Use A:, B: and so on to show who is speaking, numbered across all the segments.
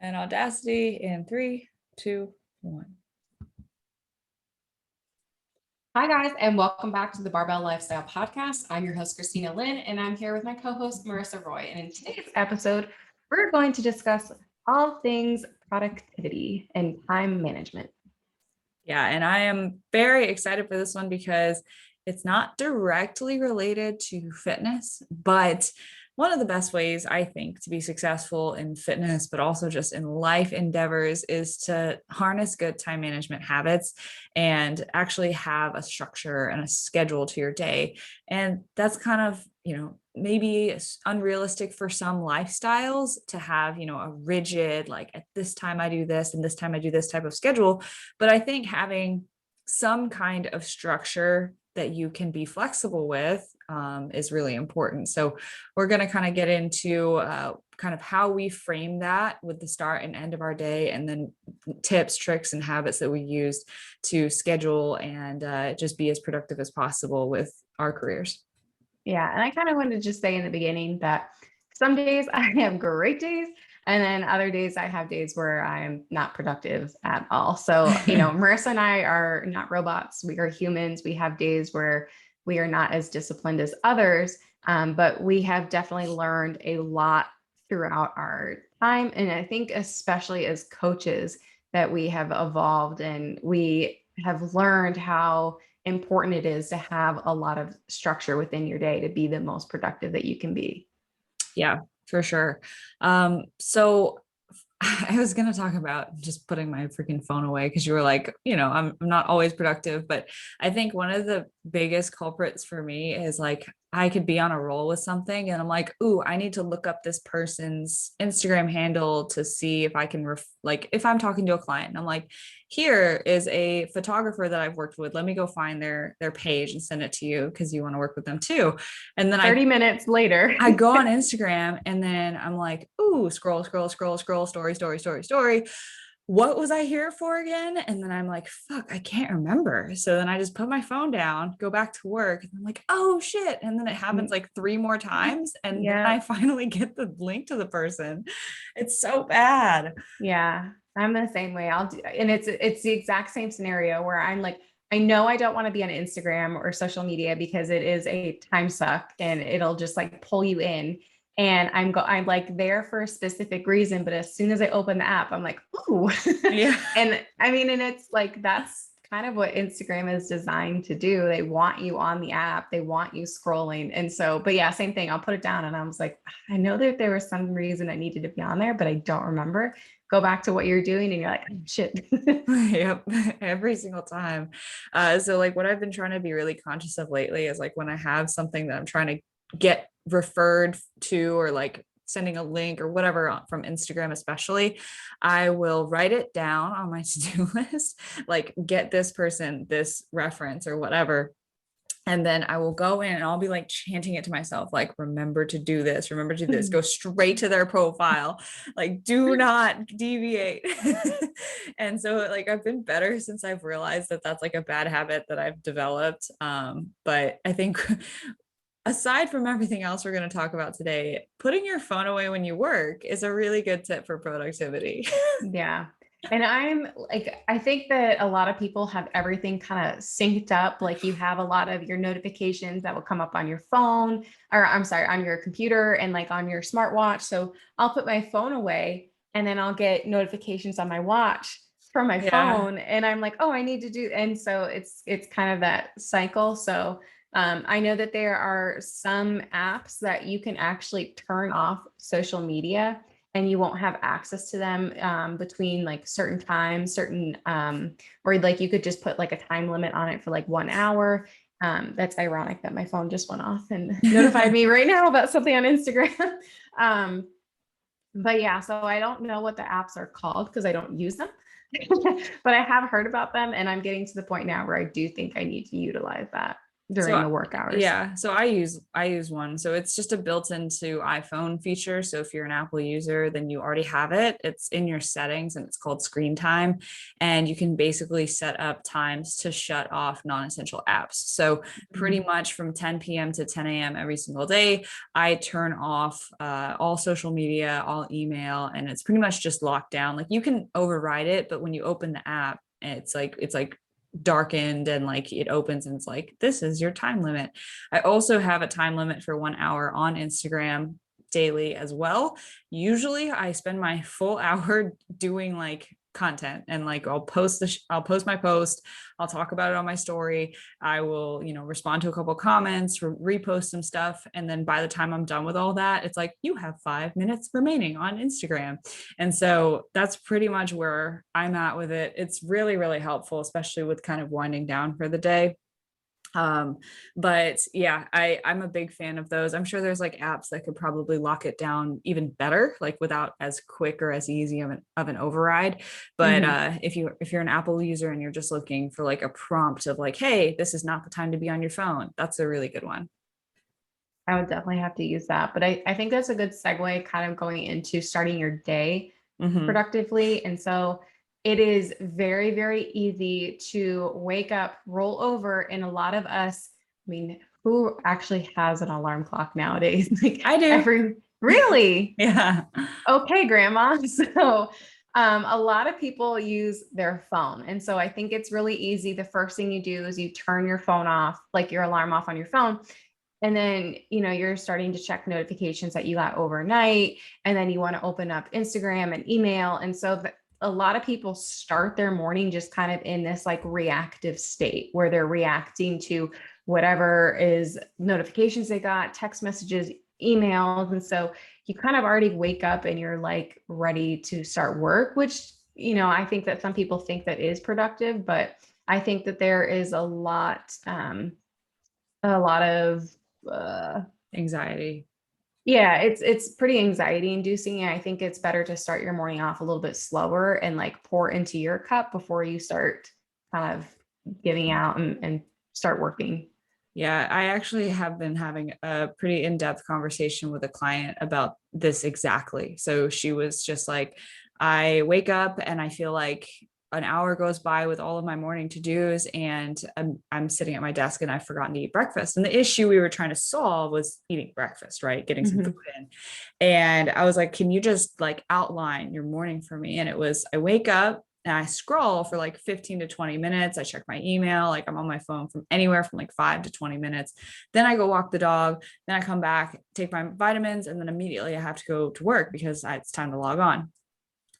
A: And Audacity in 3, 2, 1.
B: Hi, guys, and welcome back to the Barbell Lifestyle Podcast. I'm your host, Christina Lynn, and I'm here with my co-host, Marissa Roy. And in today's episode, we're going to discuss all things productivity and time management.
A: Yeah, and I am very excited for this one because it's not directly related to fitness, but one of the best ways I think to be successful in fitness, but also just in life endeavors, is to harness good time management habits and actually have a structure and a schedule to your day. And that's kind of, maybe unrealistic for some lifestyles to have, a rigid, like at this time I do this and this time I do this type of schedule. But I think having some kind of structure that you can be flexible with is really important. So we're going to kind of get into kind of how we frame that with the start and end of our day, and then tips, tricks, and habits that we use to schedule and just be as productive as possible with our careers.
B: Yeah, and I kind of wanted to just say in the beginning that some days I have great days, and then other days I have days where I'm not productive at all. So, Marissa and I are not robots. We are humans. We have days where we are not as disciplined as others, but we have definitely learned a lot throughout our time. And I think especially as coaches that we have evolved and we have learned how important it is to have a lot of structure within your day to be the most productive that you can be.
A: Yeah, for sure. So I was going to talk about just putting my freaking phone away because you were like, I'm not always productive, but I think one of the biggest culprits for me is like, I could be on a roll with something and I'm like, ooh, I need to look up this person's Instagram handle to see if I can, if I'm talking to a client and I'm like, here is a photographer that I've worked with. Let me go find their page and send it to you because you want to work with them too. And then
B: 30 minutes later,
A: I go on Instagram and then I'm like, ooh, scroll, story. What was I here for again? And then I'm like, fuck, I can't remember. So then I just put my phone down, go back to work. And I'm like, oh shit. And then it happens like 3 more times. And then I finally get the link to the person. It's so bad.
B: Yeah, I'm the same way. I'll do, and it's the exact same scenario where I'm like, I know I don't want to be on Instagram or social media because it is a time suck and it'll just like pull you in. And I'm like there for a specific reason, but as soon as I open the app, I'm like, ooh.
A: Yeah.
B: And I mean, and it's like that's kind of what Instagram is designed to do. They want you on the app, they want you scrolling. And so, but yeah, same thing. I'll put it down and I was like, I know that there was some reason I needed to be on there, but I don't remember. Go back to what you're doing and you're like, oh, shit.
A: Yep, every single time. So like what I've been trying to be really conscious of lately is like when I have something that I'm trying to get referred to or like sending a link or whatever from Instagram, especially, I will write it down on my to-do list, like get this person this reference or whatever. And then I will go in and I'll be like chanting it to myself, like, remember to do this, go straight to their profile, like, do not deviate. And so, like, I've been better since I've realized that that's like a bad habit that I've developed. But I think aside from everything else we're going to talk about today, putting your phone away when you work is a really good tip for productivity.
B: Yeah. And I'm like, I think that a lot of people have everything kind of synced up. Like you have a lot of your notifications that will come up on your phone, or I'm sorry, on your computer and like on your smartwatch. So I'll put my phone away and then I'll get notifications on my watch from my phone. And I'm like, oh, I need to do. And so it's kind of that cycle. So I know that there are some apps that you can actually turn off social media and you won't have access to them between like certain times, or like you could just put like a time limit on it for like 1 hour. That's ironic that my phone just went off and notified me right now about something on Instagram. But yeah, so I don't know what the apps are called because I don't use them, but I have heard about them and I'm getting to the point now where I do think I need to utilize that. during the work hours.
A: Yeah, so I use one. So it's just a built into iPhone feature. So if you're an Apple user, then you already have it. It's in your settings and it's called screen time. And you can basically set up times to shut off non-essential apps. So pretty much from 10 p.m. to 10 a.m. every single day, I turn off all social media, all email, and it's pretty much just locked down. Like you can override it, but when you open the app, it's like darkened and like it opens and it's like, this is your time limit. I also have a time limit for 1 hour on Instagram daily as well. Usually I spend my full hour doing like content and like I'll post my post, I'll talk about it on my story, I will, respond to a couple comments, repost some stuff, and then by the time I'm done with all that, it's like you have 5 minutes remaining on Instagram. And so that's pretty much where I'm at with it. It's really, really helpful, especially with kind of winding down for the day. But yeah, I'm a big fan of those. I'm sure there's like apps that could probably lock it down even better, like without as quick or as easy of an override. But if you're an Apple user and you're just looking for like a prompt of like, hey, this is not the time to be on your phone, that's a really good one.
B: I would definitely have to use that. But I think that's a good segue kind of going into starting your day
A: Mm-hmm.
B: productively. And so it is very, very easy to wake up, roll over. And a lot of us, I mean, who actually has an alarm clock nowadays? Like
A: I do.
B: really?
A: Yeah.
B: Okay, grandma. So a lot of people use their phone. And so I think it's really easy. The first thing you do is you turn your phone off, like your alarm off on your phone. And then, you're starting to check notifications that you got overnight. And then you want to open up Instagram and email. And so a lot of people start their morning just kind of in this like reactive state where they're reacting to whatever is notifications they got, text messages, emails. And so you kind of already wake up and you're like ready to start work, which, I think that some people think that is productive, but I think that there is a lot of uh
A: Anxiety.
B: yeah, it's pretty anxiety inducing, and I think it's better to start your morning off a little bit slower and like pour into your cup before you start kind of giving out and start working.
A: Yeah, I actually have been having a pretty in-depth conversation with a client about this exactly. So she was just like, I wake up and I feel like an hour goes by with all of my morning to-dos and I'm sitting at my desk and I've forgotten to eat breakfast. And the issue we were trying to solve was eating breakfast, right? Getting some food
B: Mhm.
A: in. And I was like, can you just like outline your morning for me? And it was, I wake up and I scroll for like 15 to 20 minutes. I check my email, like I'm on my phone from anywhere from like 5 to 20 minutes. Then I go walk the dog. Then I come back, take my vitamins, and then immediately I have to go to work because it's time to log on.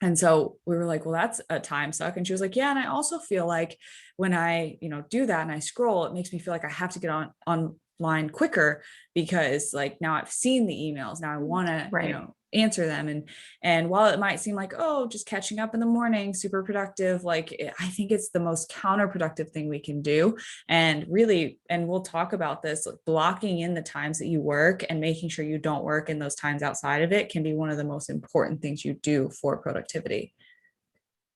A: And so we were like, well, that's a time suck. And she was like, yeah. And I also feel like when I, do that and I scroll, it makes me feel like I have to get online quicker because like now I've seen the emails. Now I want to,
B: Right.
A: answer them. And while it might seem like, oh, just catching up in the morning, super productive, like I think it's the most counterproductive thing we can do. And really, and we'll talk about this, like blocking in the times that you work and making sure you don't work in those times outside of it can be one of the most important things you do for productivity.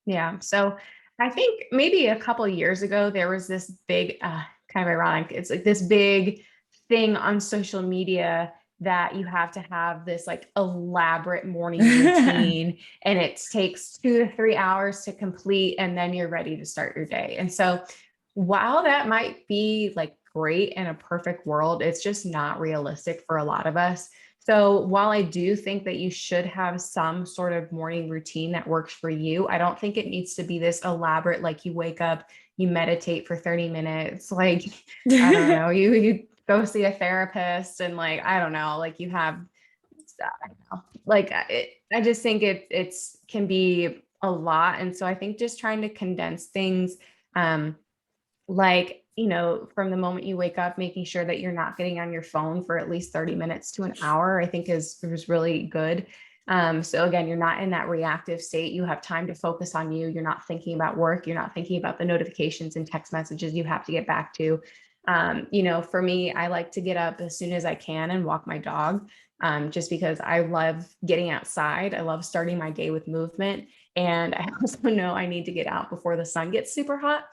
B: Yeah. So I think maybe a couple of years ago, there was this big, kind of ironic. It's like this big thing on social media that you have to have this like elaborate morning routine and it takes 2 to 3 hours to complete and then you're ready to start your day. And so while that might be like great in a perfect world, it's just not realistic for a lot of us. So while I do think that you should have some sort of morning routine that works for you, I don't think it needs to be this elaborate, like you wake up, you meditate for 30 minutes, like, I don't know, you go see a therapist and like, I don't know, like you have, I don't know, like I just think it's can be a lot. And so I think just trying to condense things, um, like, from the moment you wake up, making sure that you're not getting on your phone for at least 30 minutes to an hour, I think is really good. So again, you're not in that reactive state. You have time to focus on you. You're not thinking about work. You're not thinking about the notifications and text messages you have to get back to. For me, I like to get up as soon as I can and walk my dog, just because I love getting outside. I love starting my day with movement. And I also know I need to get out before the sun gets super hot.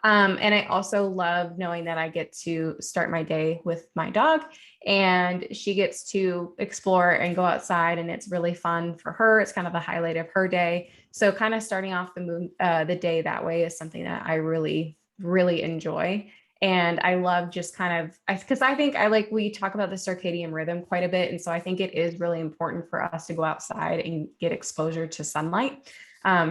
B: And I also love knowing that I get to start my day with my dog and she gets to explore and go outside. And it's really fun for her. It's kind of the highlight of her day. So kind of starting off the day that way is something that I really, really enjoy. And I love just kind of, because I think we talk about the circadian rhythm quite a bit. And so I think it is really important for us to go outside and get exposure to sunlight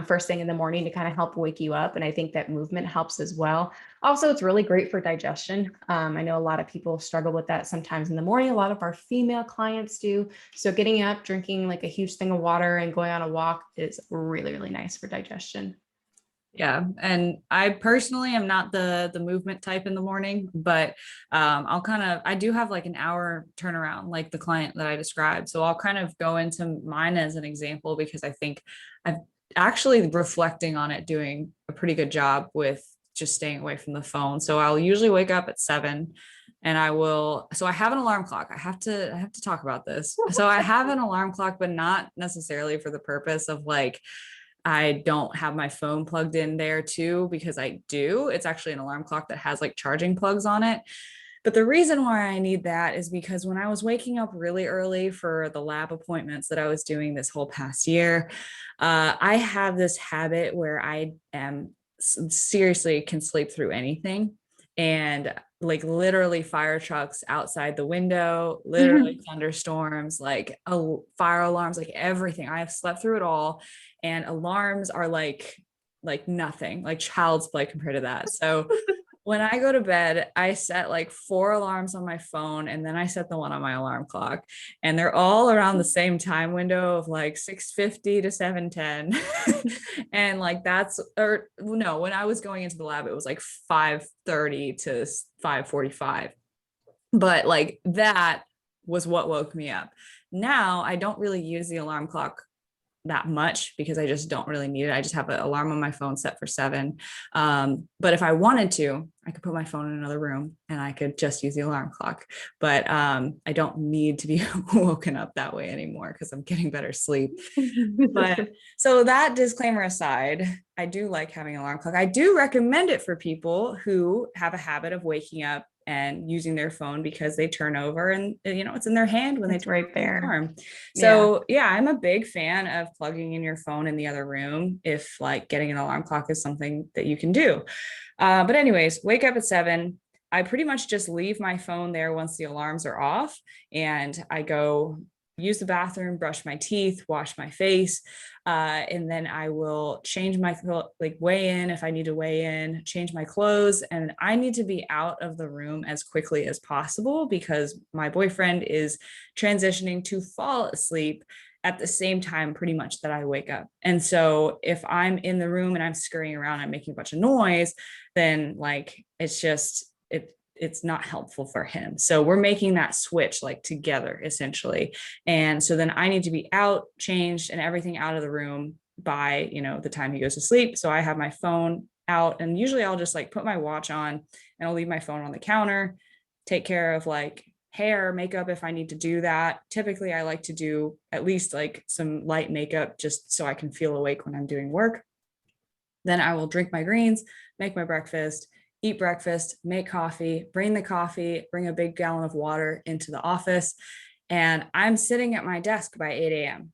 B: first thing in the morning to kind of help wake you up. And I think that movement helps as well. Also, it's really great for digestion. I know a lot of people struggle with that sometimes in the morning. A lot of our female clients do. So getting up, drinking like a huge thing of water and going on a walk is really, really nice for digestion.
A: Yeah. And I personally am not the movement type in the morning, but I do have like an hour turnaround, like the client that I described. So I'll kind of go into mine as an example because I think I've actually reflecting on it, doing a pretty good job with just staying away from the phone. So I'll usually wake up at 7 and so I have an alarm clock. I have to talk about this. So I have an alarm clock, but not necessarily for the purpose of like, I don't have my phone plugged in there too, because I do. It's actually an alarm clock that has like charging plugs on it. But the reason why I need that is because when I was waking up really early for the lab appointments that I was doing this whole past year, I have this habit where I am seriously can sleep through anything. And like literally fire trucks outside the window, literally thunderstorms, like fire alarms, like everything. I have slept through it all. And alarms are like nothing, like child's play compared to that. So when I go to bed, I set like 4 alarms on my phone and then I set the one on my alarm clock. And they're all around the same time window of like 6:50 to 7:10. And like or no, when I was going into the lab, it was like 5:30 to 5:45. But like that was what woke me up. Now I don't really use the alarm clock that much because I just don't really need it. I just have an alarm on my phone set for 7. But if I wanted to, I could put my phone in another room and I could just use the alarm clock. But I don't need to be woken up that way anymore because I'm getting better sleep. But so that disclaimer aside, I do like having an alarm clock. I do recommend it for people who have a habit of waking up and using their phone because they turn over and it's in their hand when
B: It's
A: they turn
B: right there.
A: the alarm. So yeah, I'm a big fan of plugging in your phone in the other room if like getting an alarm clock is something that you can do. But anyways, wake up at 7. I pretty much just leave my phone there once the alarms are off and I go use the bathroom, brush my teeth, wash my face, and then I will change my weigh in if I need to weigh in, change my clothes, and I need to be out of the room as quickly as possible because my boyfriend is transitioning to fall asleep at the same time pretty much that I wake up. And so if I'm in the room and I'm scurrying around, I'm making a bunch of noise, then like it's not helpful for him. So we're making that switch like together essentially. And so then I need to be out, changed, and everything out of the room by, the time he goes to sleep. So I have my phone out and usually I'll just like put my watch on and I'll leave my phone on the counter, take care of like hair, makeup if I need to do that. Typically I like to do at least like some light makeup just so I can feel awake when I'm doing work. Then I will drink my greens, make my breakfast, eat breakfast, make coffee, bring a big gallon of water into the office. And I'm sitting at my desk by 8 a.m.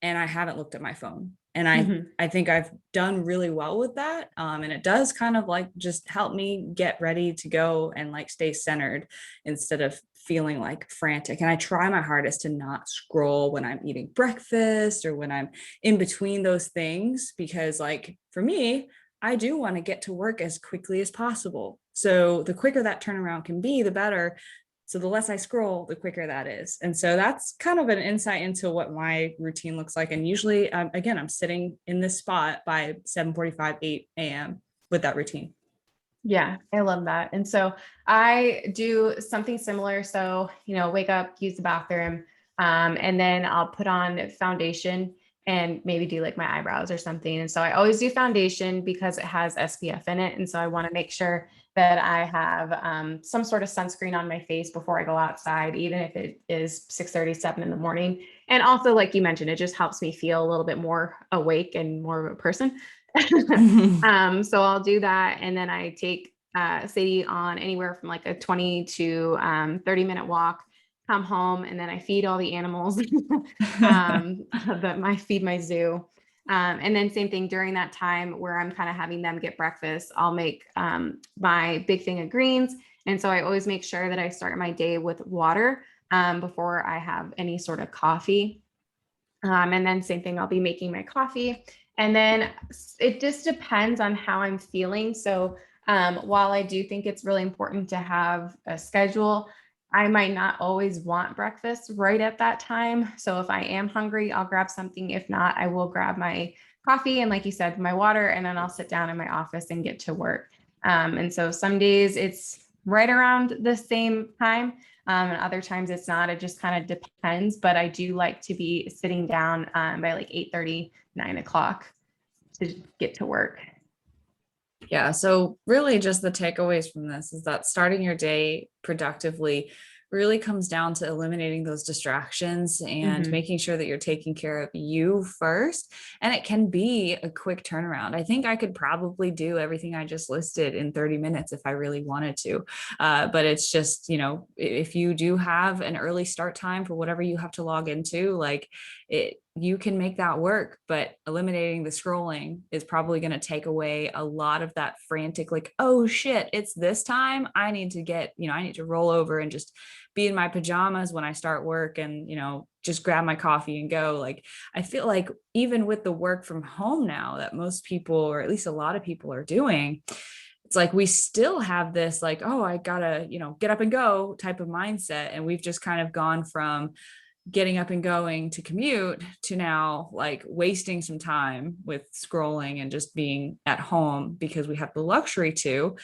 A: and I haven't looked at my phone. And I think I've done really well with that. And it does kind of like just help me get ready to go and like stay centered instead of feeling like frantic. And I try my hardest to not scroll when I'm eating breakfast or when I'm in between those things, because like for me, I do want to get to work as quickly as possible. So the quicker that turnaround can be, the better. So the less I scroll, the quicker that is. And so that's kind of an insight into what my routine looks like. And usually, again, I'm sitting in this spot by 7:45, 8 a.m. with that routine.
B: Yeah, I love that. And so I do something similar. So, wake up, use the bathroom, and then I'll put on foundation and maybe do like my eyebrows or something. And so I always do foundation because it has SPF in it. And so I want to make sure that I have some sort of sunscreen on my face before I go outside, even if it is 6:37 in the morning. And also, like you mentioned, it just helps me feel a little bit more awake and more of a person. So I'll do that. And then I take Sadie on anywhere from like a 20 to 30-minute walk, come home, and then I feed all the animals feed my zoo. And then same thing during that time where I'm kind of having them get breakfast, I'll make my big thing of greens. And so I always make sure that I start my day with water before I have any sort of coffee. And then same thing, I'll be making my coffee. And then it just depends on how I'm feeling. So while I do think it's really important to have a schedule, I might not always want breakfast right at that time. So if I am hungry, I'll grab something. If not, I will grab my coffee and, like you said, my water, and then I'll sit down in my office and get to work. And so some days it's right around the same time. And other times it's not. It just kind of depends. But I do like to be sitting down by like 8:30, 9 o'clock to get to work.
A: Yeah. So really just the takeaways from this is that starting your day productively really comes down to eliminating those distractions and
B: Mhm.
A: making sure that you're taking care of you first. And it can be a quick turnaround. I think I could probably do everything I just listed in 30 minutes if I really wanted to. But it's just, if you do have an early start time for whatever you have to log into, like you can make that work, but eliminating the scrolling is probably going to take away a lot of that frantic, like, oh shit, it's this time. I need to roll over and just be in my pajamas when I start work and, just grab my coffee and go. Like, I feel like even with the work from home now that most people, or at least a lot of people are doing, it's like we still have this like, oh, I gotta, get up and go type of mindset. And we've just kind of gone from getting up and going to commute to now like wasting some time with scrolling and just being at home because we have the luxury to,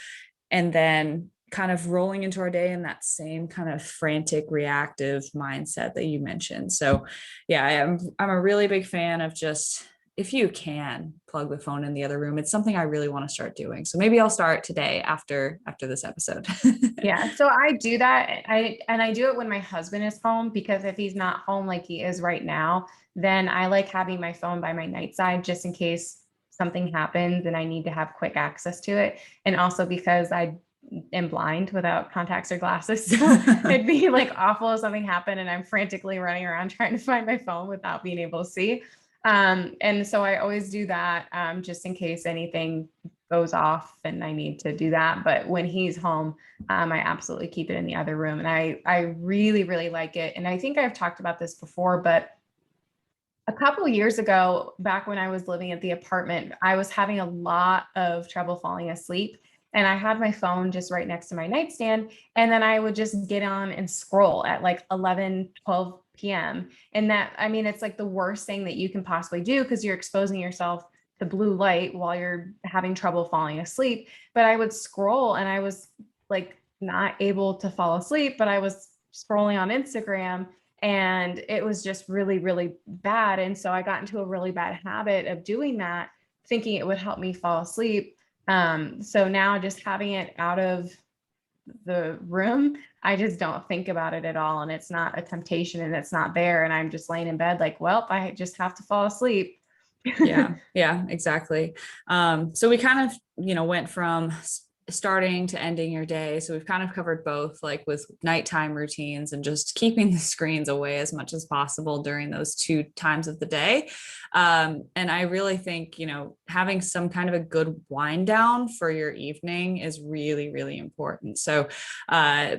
A: and then kind of rolling into our day in that same kind of frantic reactive mindset that you mentioned. So yeah, I'm a really big fan of just, if you can plug the phone in the other room. It's something I really want to start doing. So maybe I'll start today after this episode.
B: Yeah, so I do that. I do it when my husband is home, because if he's not home like he is right now, then I like having my phone by my nightside just in case something happens and I need to have quick access to it. And also because I am blind without contacts or glasses. So it'd be like awful if something happened and I'm frantically running around trying to find my phone without being able to see. And so I always do that just in case anything goes off and I need to do that. But when he's home, I absolutely keep it in the other room. And I really, really like it. And I think I've talked about this before, but a couple of years ago, back when I was living at the apartment, I was having a lot of trouble falling asleep. And I had my phone just right next to my nightstand. And then I would just get on and scroll at like 11, 12 p.m. And that, I mean, it's like the worst thing that you can possibly do because you're exposing yourself to blue light while you're having trouble falling asleep. But I would scroll and I was like not able to fall asleep, but I was scrolling on Instagram and it was just really, really bad. And so I got into a really bad habit of doing that, thinking it would help me fall asleep. So now just having it out of the room, I just don't think about it at all. And it's not a temptation and it's not there. And I'm just laying in bed like, well, I just have to fall asleep.
A: Yeah, exactly. So we kind of, went from starting to ending your day. So we've kind of covered both, like with nighttime routines and just keeping the screens away as much as possible during those two times of the day. And I really think, having some kind of a good wind down for your evening is really, really important. So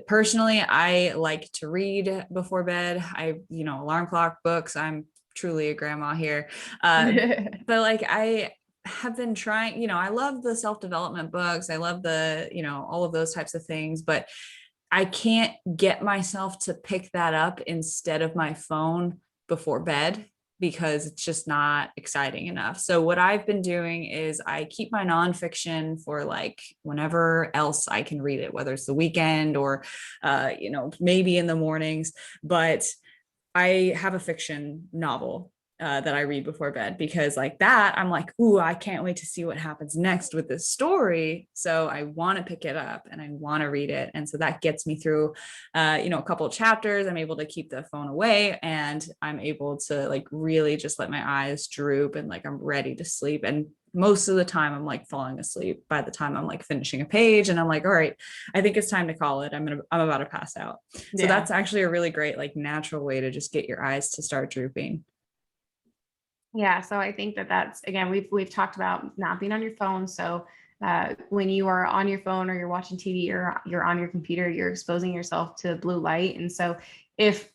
A: personally, I like to read before bed. Alarm clock, books. I'm truly a grandma here. But like I have been trying, I love the self-development books. I love the, all of those types of things, but I can't get myself to pick that up instead of my phone before bed because it's just not exciting enough. So what I've been doing is I keep my nonfiction for like whenever else I can read it, whether it's the weekend or, maybe in the mornings, but I have a fiction novel that I read before bed, because like that, I'm like, ooh, I can't wait to see what happens next with this story. So I want to pick it up and I want to read it. And so that gets me through, a couple of chapters. I'm able to keep the phone away and I'm able to like really just let my eyes droop and like I'm ready to sleep. And most of the time I'm like falling asleep by the time I'm like finishing a page and I'm like, all right, I think it's time to call it. I'm about to pass out. So
B: Yeah.
A: that's actually a really great like natural way to just get your eyes to start drooping.
B: Yeah, so I think that that's, again, we've talked about not being on your phone. So when you are on your phone or you're watching TV or you're on your computer, you're exposing yourself to blue light. And so if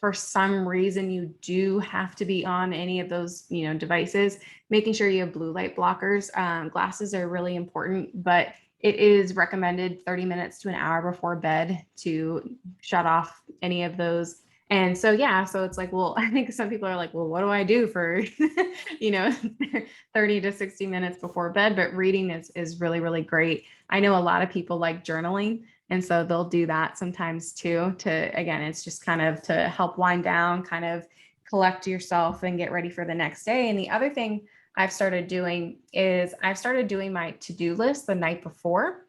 B: for some reason you do have to be on any of those, devices, making sure you have blue light blockers, glasses are really important, but it is recommended 30 minutes to an hour before bed to shut off any of those. And so, yeah, so it's like, well, I think some people are like, well, what do I do for, you know, 30 to 60 minutes before bed? But reading is really, really great. I know a lot of people like journaling. And so they'll do that sometimes too, again, it's just kind of to help wind down, kind of collect yourself and get ready for the next day. And the other thing I've started doing is I've started doing my to-do list the night before.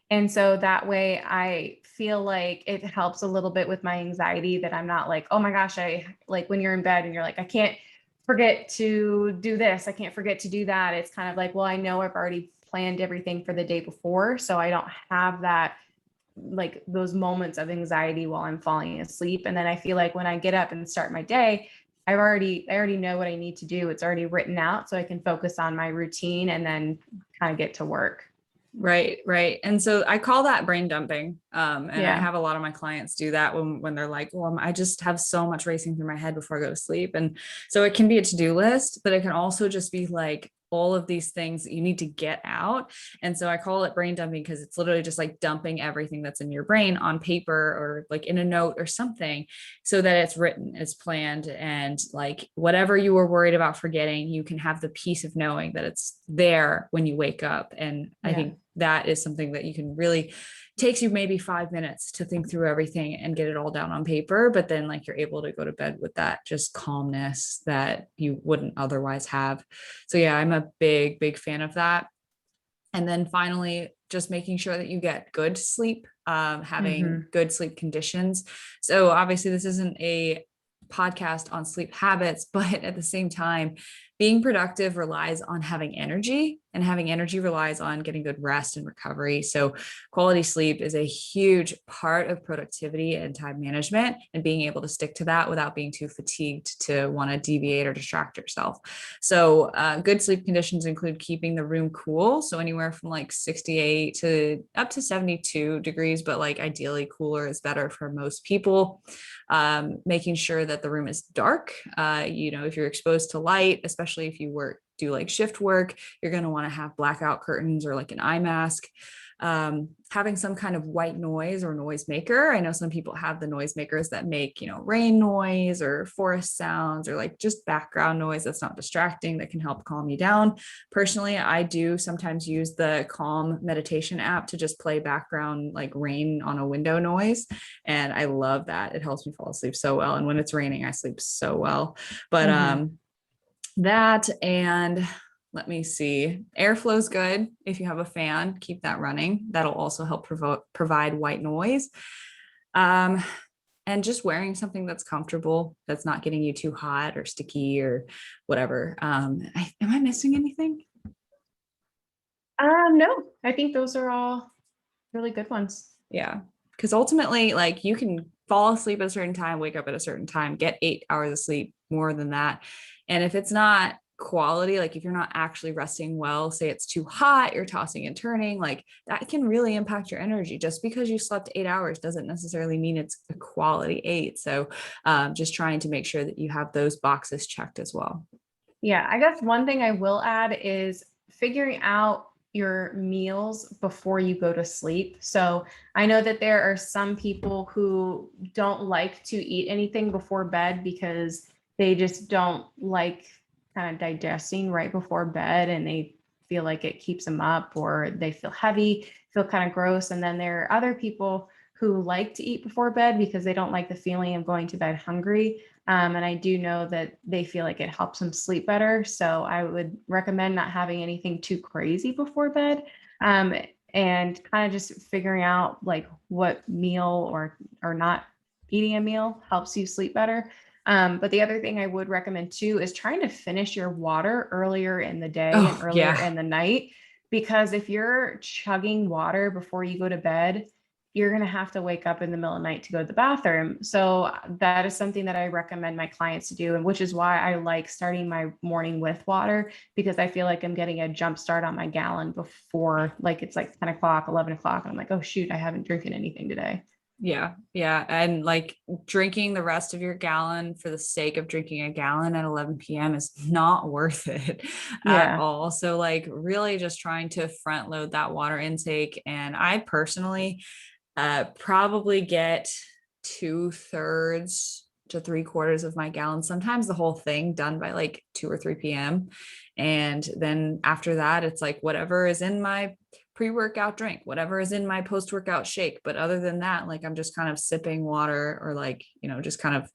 B: And so that way I feel like it helps a little bit with my anxiety, that I'm not like, oh my gosh, I like when you're in bed and you're like, I can't forget to do this. I can't forget to do that. It's kind of like, well, I know I've already planned everything for the day before. So I don't have that, like those moments of anxiety while I'm falling asleep. And then I feel like when I get up and start my day, I already know what I need to do. It's already written out so I can focus on my routine and then kind of get to work.
A: Right, right. And so I call that brain dumping. And I
B: Yeah.
A: have a lot of my clients do that when they're like, well, I just have so much racing through my head before I go to sleep. And so it can be a to-do list, but it can also just be like all of these things that you need to get out. And so I call it brain dumping because it's literally just like dumping everything that's in your brain on paper or like in a note or something, so that it's written, it's planned, and like whatever you were worried about forgetting, you can have the peace of knowing that it's there when you wake up. And I
B: Yeah.
A: think that is something that you can really, takes you maybe 5 minutes to think through everything and get it all down on paper, but then like you're able to go to bed with that just calmness that you wouldn't otherwise have. So yeah, I'm a big fan of that. And then finally, just making sure that you get good sleep, having
B: Mm-hmm.
A: good sleep conditions. So obviously this isn't a podcast on sleep habits, but at the same time, being productive relies on having energy, and having energy relies on getting good rest and recovery. So quality sleep is a huge part of productivity and time management, and being able to stick to that without being too fatigued to want to deviate or distract yourself. So good sleep conditions include keeping the room cool. So anywhere from like 68 to up to 72 degrees, but like ideally cooler is better for most people. Making sure that the room is dark. If you're exposed to light, especially if you do like shift work, you're going to want to have blackout curtains or like an eye mask. Having some kind of white noise or noise maker. I know some people have the noise makers that make, rain noise or forest sounds or like just background noise that's not distracting, that can help calm you down. Personally, I do sometimes use the Calm meditation app to just play background like rain on a window noise. And I love that. It helps me fall asleep so well. And when it's raining, I sleep so well. But
B: Mm-hmm.
A: that, and let me see, airflow is good. If you have a fan, keep that running. That'll also help provide white noise. Um, and just wearing something that's comfortable, that's not getting you too hot or sticky or whatever. Am I missing anything?
B: No, I think those are all really good ones.
A: Yeah. Because ultimately, like you can fall asleep at a certain time, wake up at a certain time, get 8 hours of sleep, more than that. And if it's not quality, like if you're not actually resting well, say it's too hot, you're tossing and turning, like that can really impact your energy. Just because you slept 8 hours doesn't necessarily mean it's a quality eight. So just trying to make sure that you have those boxes checked as well.
B: Yeah, I guess one thing I will add is figuring out your meals before you go to sleep. So I know that there are some people who don't like to eat anything before bed because they just don't like kind of digesting right before bed and they feel like it keeps them up or they feel heavy, feel kind of gross. And then there are other people who like to eat before bed because they don't like the feeling of going to bed hungry. And I do know that they feel like it helps them sleep better. So I would recommend not having anything too crazy before bed. Um, and kind of just figuring out like what meal or not eating a meal helps you sleep better. But the other thing I would recommend too is trying to finish your water earlier in the day and
A: Oh,
B: earlier
A: yeah.
B: in the night. Because if you're chugging water before you go to bed, you're going to have to wake up in the middle of the night to go to the bathroom. So that is something that I recommend my clients to do. And which is why I like starting my morning with water, because I feel like I'm getting a jump start on my gallon before like it's like 10 o'clock, 11 o'clock. And I'm like, oh shoot, I haven't drinking anything today.
A: Yeah, yeah. And like drinking the rest of your gallon for the sake of drinking a gallon at 11 p.m. is not worth it at
B: Yeah.
A: all. So, like, really just trying to front load that water intake. And I personally probably get 2/3 to 3/4 of my gallon, sometimes the whole thing done by like 2 or 3 p.m. And then after that, it's like whatever is in my pre-workout drink, whatever is in my post-workout shake. But other than that, like I'm just kind of sipping water or like, just kind of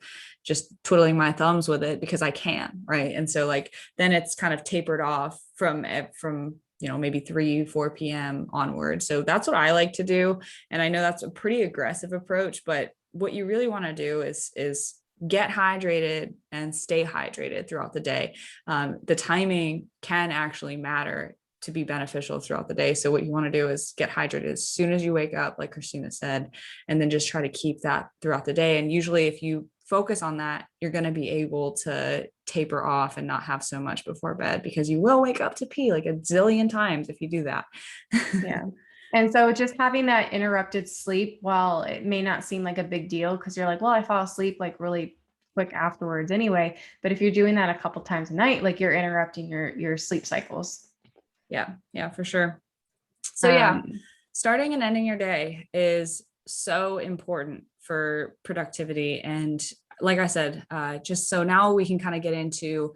A: just twiddling my thumbs with it because I can, right? And so like then it's kind of tapered off from maybe 3 4 p.m. onward. So that's what I like to do. And I know that's a pretty aggressive approach, but what you really want to do is get hydrated and stay hydrated throughout the day. The timing can actually matter to be beneficial throughout the day. So what you want to do is get hydrated as soon as you wake up, like Christina said, and then just try to keep that throughout the day. And usually if you focus on that, you're going to be able to taper off and not have so much before bed, because you will wake up to pee like a zillion times if you do that.
B: Yeah. And so just having that interrupted sleep, while it may not seem like a big deal because you're like, well, I fall asleep like really quick afterwards anyway. But if you're doing that a couple times a night, like you're interrupting your sleep cycles.
A: Yeah, yeah, for sure. So yeah,
B: Um,
A: starting and ending your day is so important for productivity. And like I said, just so now we can kind of get into,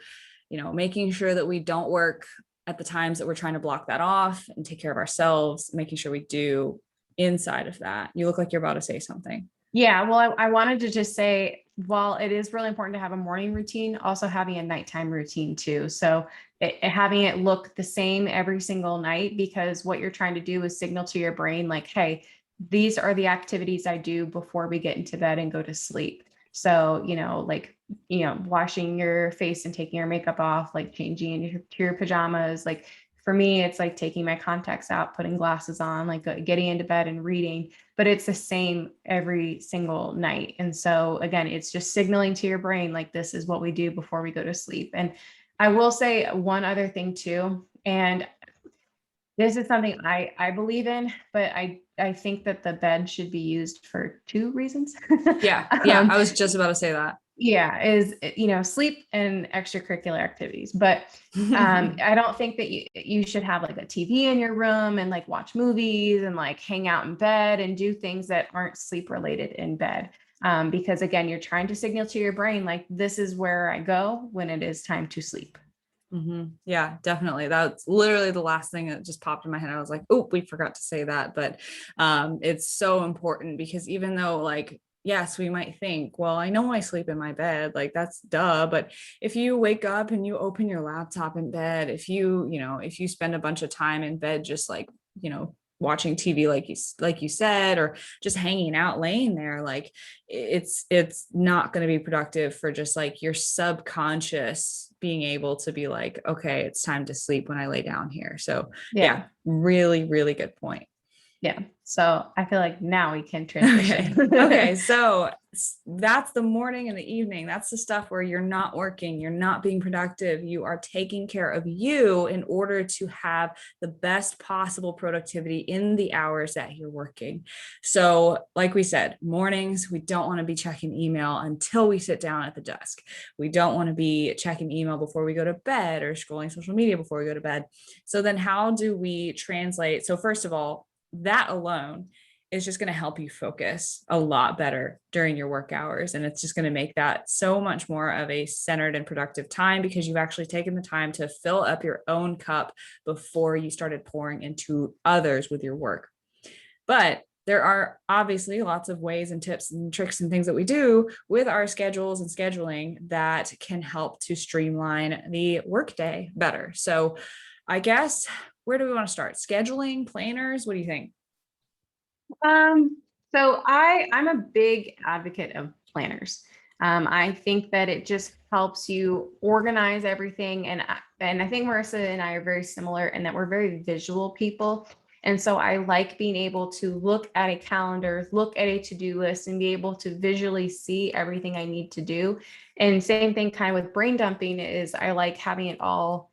A: making sure that we don't work at the times that we're trying to block that off and take care of ourselves, making sure we do inside of that. You look like you're about to say something.
B: Yeah, well, I wanted to just say, while it is really important to have a morning routine, also having a nighttime routine too. So having it look the same every single night, because what you're trying to do is signal to your brain, like, hey, these are the activities I do before we get into bed and go to sleep. So, like, washing your face and taking your makeup off, like changing to your pajamas, like for me, it's like taking my contacts out, putting glasses on, like getting into bed and reading, but it's the same every single night. And so again, it's just signaling to your brain, like this is what we do before we go to sleep. And I will say one other thing too, and this is something I believe in, but I think that the bed should be used for two reasons.
A: Yeah. Yeah.
B: um,
A: I was just about to say that.
B: yeah, is sleep and extracurricular activities. But I don't think that you should have like a TV in your room and like watch movies and like hang out in bed and do things that aren't sleep related in bed. Because again, you're trying to signal to your brain like this is where I go when it is time to sleep.
A: Yeah, definitely. That's literally the last thing that just popped in my head. I was like, oh, we forgot to say that. But it's so important, because even though like, yes, we might think, well, I know I sleep in my bed, like that's duh. But if you wake up and you open your laptop in bed, if you spend a bunch of time in bed, just like, watching TV, like you said, or just hanging out, laying there, like it's not going to be productive for just like your subconscious being able to be like, okay, it's time to sleep when I lay down here. So
B: Yeah.
A: yeah, really, really good point.
B: Yeah. So I feel like now we can
A: Okay.
B: transition.
A: Okay. So that's the morning and the evening. That's the stuff where you're not working, you're not being productive. You are taking care of you in order to have the best possible productivity in the hours that you're working. So, like we said, mornings, we don't want to be checking email until we sit down at the desk. We don't want to be checking email before we go to bed or scrolling social media before we go to bed. So, then how do we translate? So, first of all, that alone is just going to help you focus a lot better during your work hours. And it's just going to make that so much more of a centered and productive time, because you've actually taken the time to fill up your own cup before you started pouring into others with your work. But there are obviously lots of ways and tips and tricks and things that we do with our schedules and scheduling that can help to streamline the workday better. So I guess, where do we want to start? Scheduling, planners? What do you think?
B: Um, so I'm a big advocate of planners. I think that it just helps you organize everything, and I think Marissa and I are very similar in that we're very visual people. And so I like being able to look at a calendar, look at a to-do list, and be able to visually see everything I need to do. And same thing kind of with brain dumping is I like having it all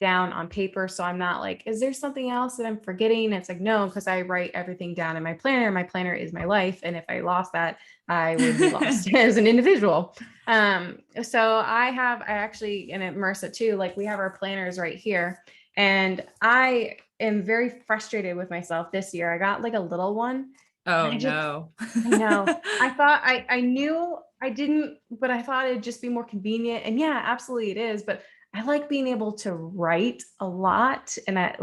B: down on paper. So I'm not like, is there something else that I'm forgetting? It's like, no, because I write everything down in my planner. My planner is my life. And if I lost that, I would be lost as an individual. So I actually, and at Marissa too, like we have our planners right here. And I am very frustrated with myself this year. I got like a little one.
A: Oh
B: And
A: no.
B: I know. I thought I knew I didn't, but I thought it'd just be more convenient. And yeah, absolutely it is. But I like being able to write a lot, and I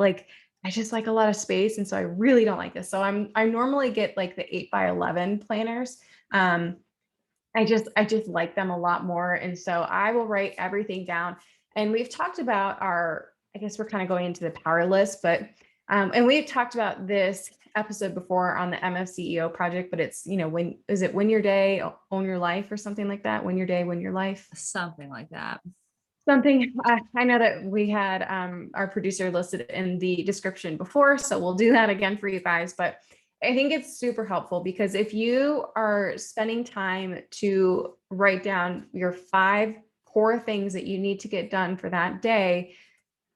B: just like a lot of space. And so I really don't like this. So I normally get like the 8x11 planners. Um, I just like them a lot more. And so I will write everything down. And we've talked about I guess we're kind of going into the power list, but and we've talked about this episode before on the MFCEO project, but it's, when is it win your day, own your life, or something like that? Win your day, win your life.
A: Something like that.
B: Something I know that we had our producer listed in the description before, so we'll do that again for you guys. But I think it's super helpful because if you are spending time to write down your 5 core things that you need to get done for that day,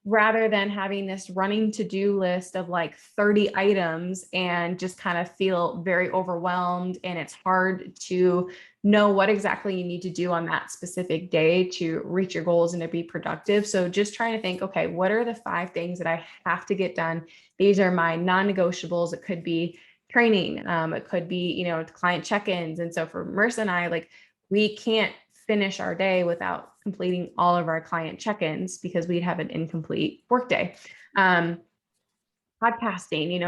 B: rather than having this running to-do list of like 30 items and just kind of feel very overwhelmed, and it's hard to know what exactly you need to do on that specific day to reach your goals and to be productive. So just trying to think, okay, what are the 5 things that I have to get done? These are my non-negotiables. It could be training. It could be, client check-ins. And so for Marissa and I, like, we can't finish our day without completing all of our client check-ins because we'd have an incomplete workday. Podcasting,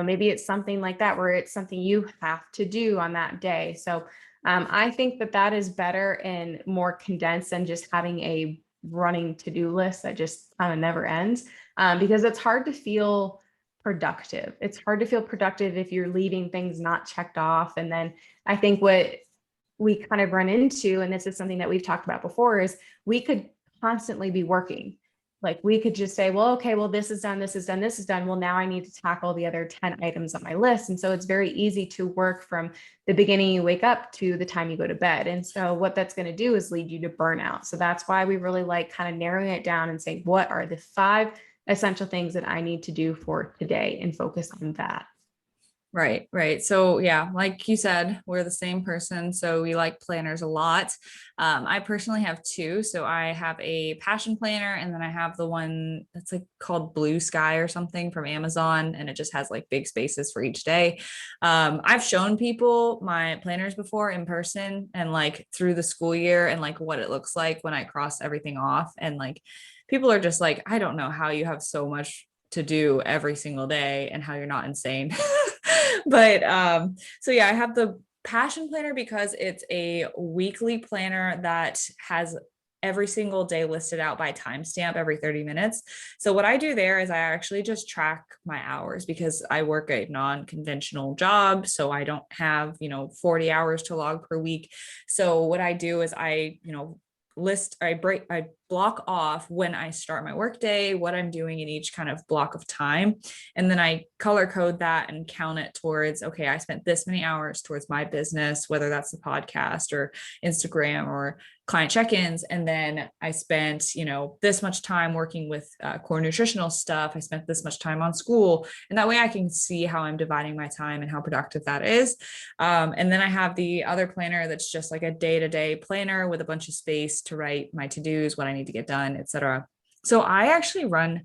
B: maybe it's something like that where it's something you have to do on that day. So I think that is better and more condensed than just having a running to-do list that just kind of never ends, because it's hard to feel productive. It's hard to feel productive if you're leaving things not checked off. And then I think what we kind of run into, and this is something that we've talked about before, is we could constantly be working. Like we could just say, well, okay, well, this is done, this is done, this is done. Well, now I need to tackle the other 10 items on my list. And so it's very easy to work from the beginning you wake up to the time you go to bed. And so what that's going to do is lead you to burnout. So that's why we really like kind of narrowing it down and saying, what are the 5 essential things that I need to do for today, and focus on that.
A: Right, right. So yeah, like you said, we're the same person. So we like planners a lot. I personally have 2. So I have a passion planner, and then I have the one that's like called Blue Sky or something from Amazon. And it just has like big spaces for each day. I've shown people my planners before in person and like through the school year, and like what it looks like when I cross everything off. And like people are just like, I don't know how you have so much to do every single day and how you're not insane. But so yeah, I have the passion planner because it's a weekly planner that has every single day listed out by timestamp every 30 minutes. So what I do there is I actually just track my hours because I work a non-conventional job. So I don't have, 40 hours to log per week. So what I do is I block off when I start my workday, what I'm doing in each kind of block of time. And then I color code that and count it towards, okay, I spent this many hours towards my business, whether that's the podcast or Instagram or client check-ins. And then I spent, this much time working with core nutritional stuff. I spent this much time on school. And that way I can see how I'm dividing my time and how productive that is. And then I have the other planner that's just like a day-to-day planner with a bunch of space to write my to-dos, what I need to get done, etc. So I actually run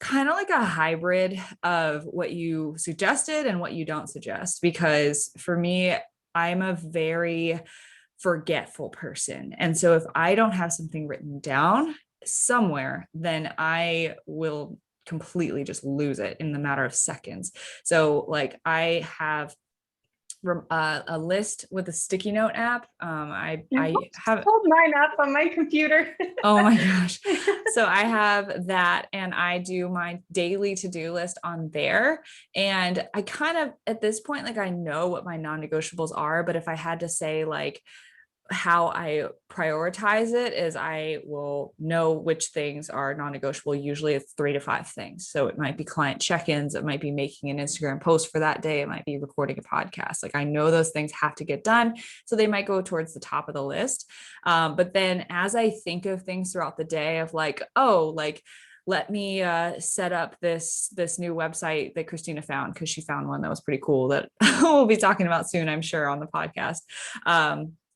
A: kind of like a hybrid of what you suggested and what you don't suggest, because for me, I'm a very forgetful person. And so if I don't have something written down somewhere, then I will completely just lose it in the matter of seconds. So like I have a list with a sticky note app. I have
B: hold mine up on my computer.
A: Oh my gosh. So I have that, and I do my daily to-do list on there. And I kind of, at this point, like I know what my non-negotiables are, but if I had to say like how I prioritize it is I will know which things are non-negotiable. Usually it's 3 to 5 things. So it might be client check-ins. It might be making an Instagram post for that day. It might be recording a podcast. Like I know those things have to get done. So they might go towards the top of the list. But then as I think of things throughout the day of like, oh, like, let me set up this new website that Christina found, because she found one that was pretty cool that we'll be talking about soon, I'm sure, on the podcast.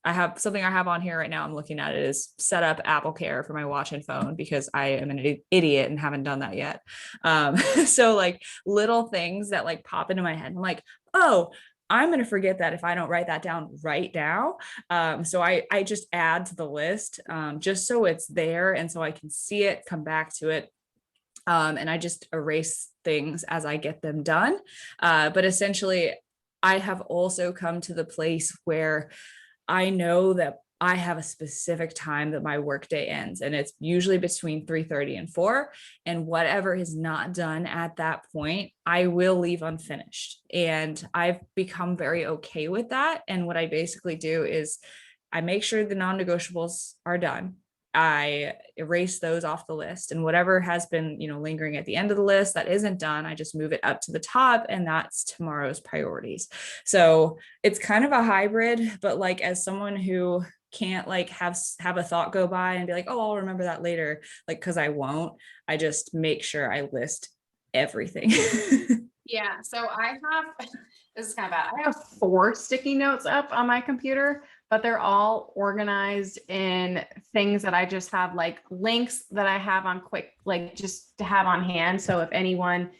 A: I have something I have on here right now. I'm looking at it is set up Apple Care for my watch and phone, because I am an idiot and haven't done that yet. So like little things that like pop into my head. I'm like, oh, I'm going to forget that if I don't write that down right now. So I just add to the list just so it's there. And so I can see it, come back to it. And I just erase things as I get them done. But essentially, I have also come to the place where I know that I have a specific time that my workday ends, and it's usually between 3:30 and 4. And whatever is not done at that point, I will leave unfinished. And I've become very okay with that. And what I basically do is I make sure the non-negotiables are done. I erase those off the list, and whatever has been, lingering at the end of the list that isn't done, I just move it up to the top, and that's tomorrow's priorities. So it's kind of a hybrid, but like as someone who can't like have a thought go by and be like, oh, I'll remember that later, like, because I won't, I just make sure I list everything.
B: Yeah. So I have, this is kind of bad. I have 4 sticky notes up on my computer, but they're all organized in things that I just have like links that I have on quick, like just to have on hand. So if anyone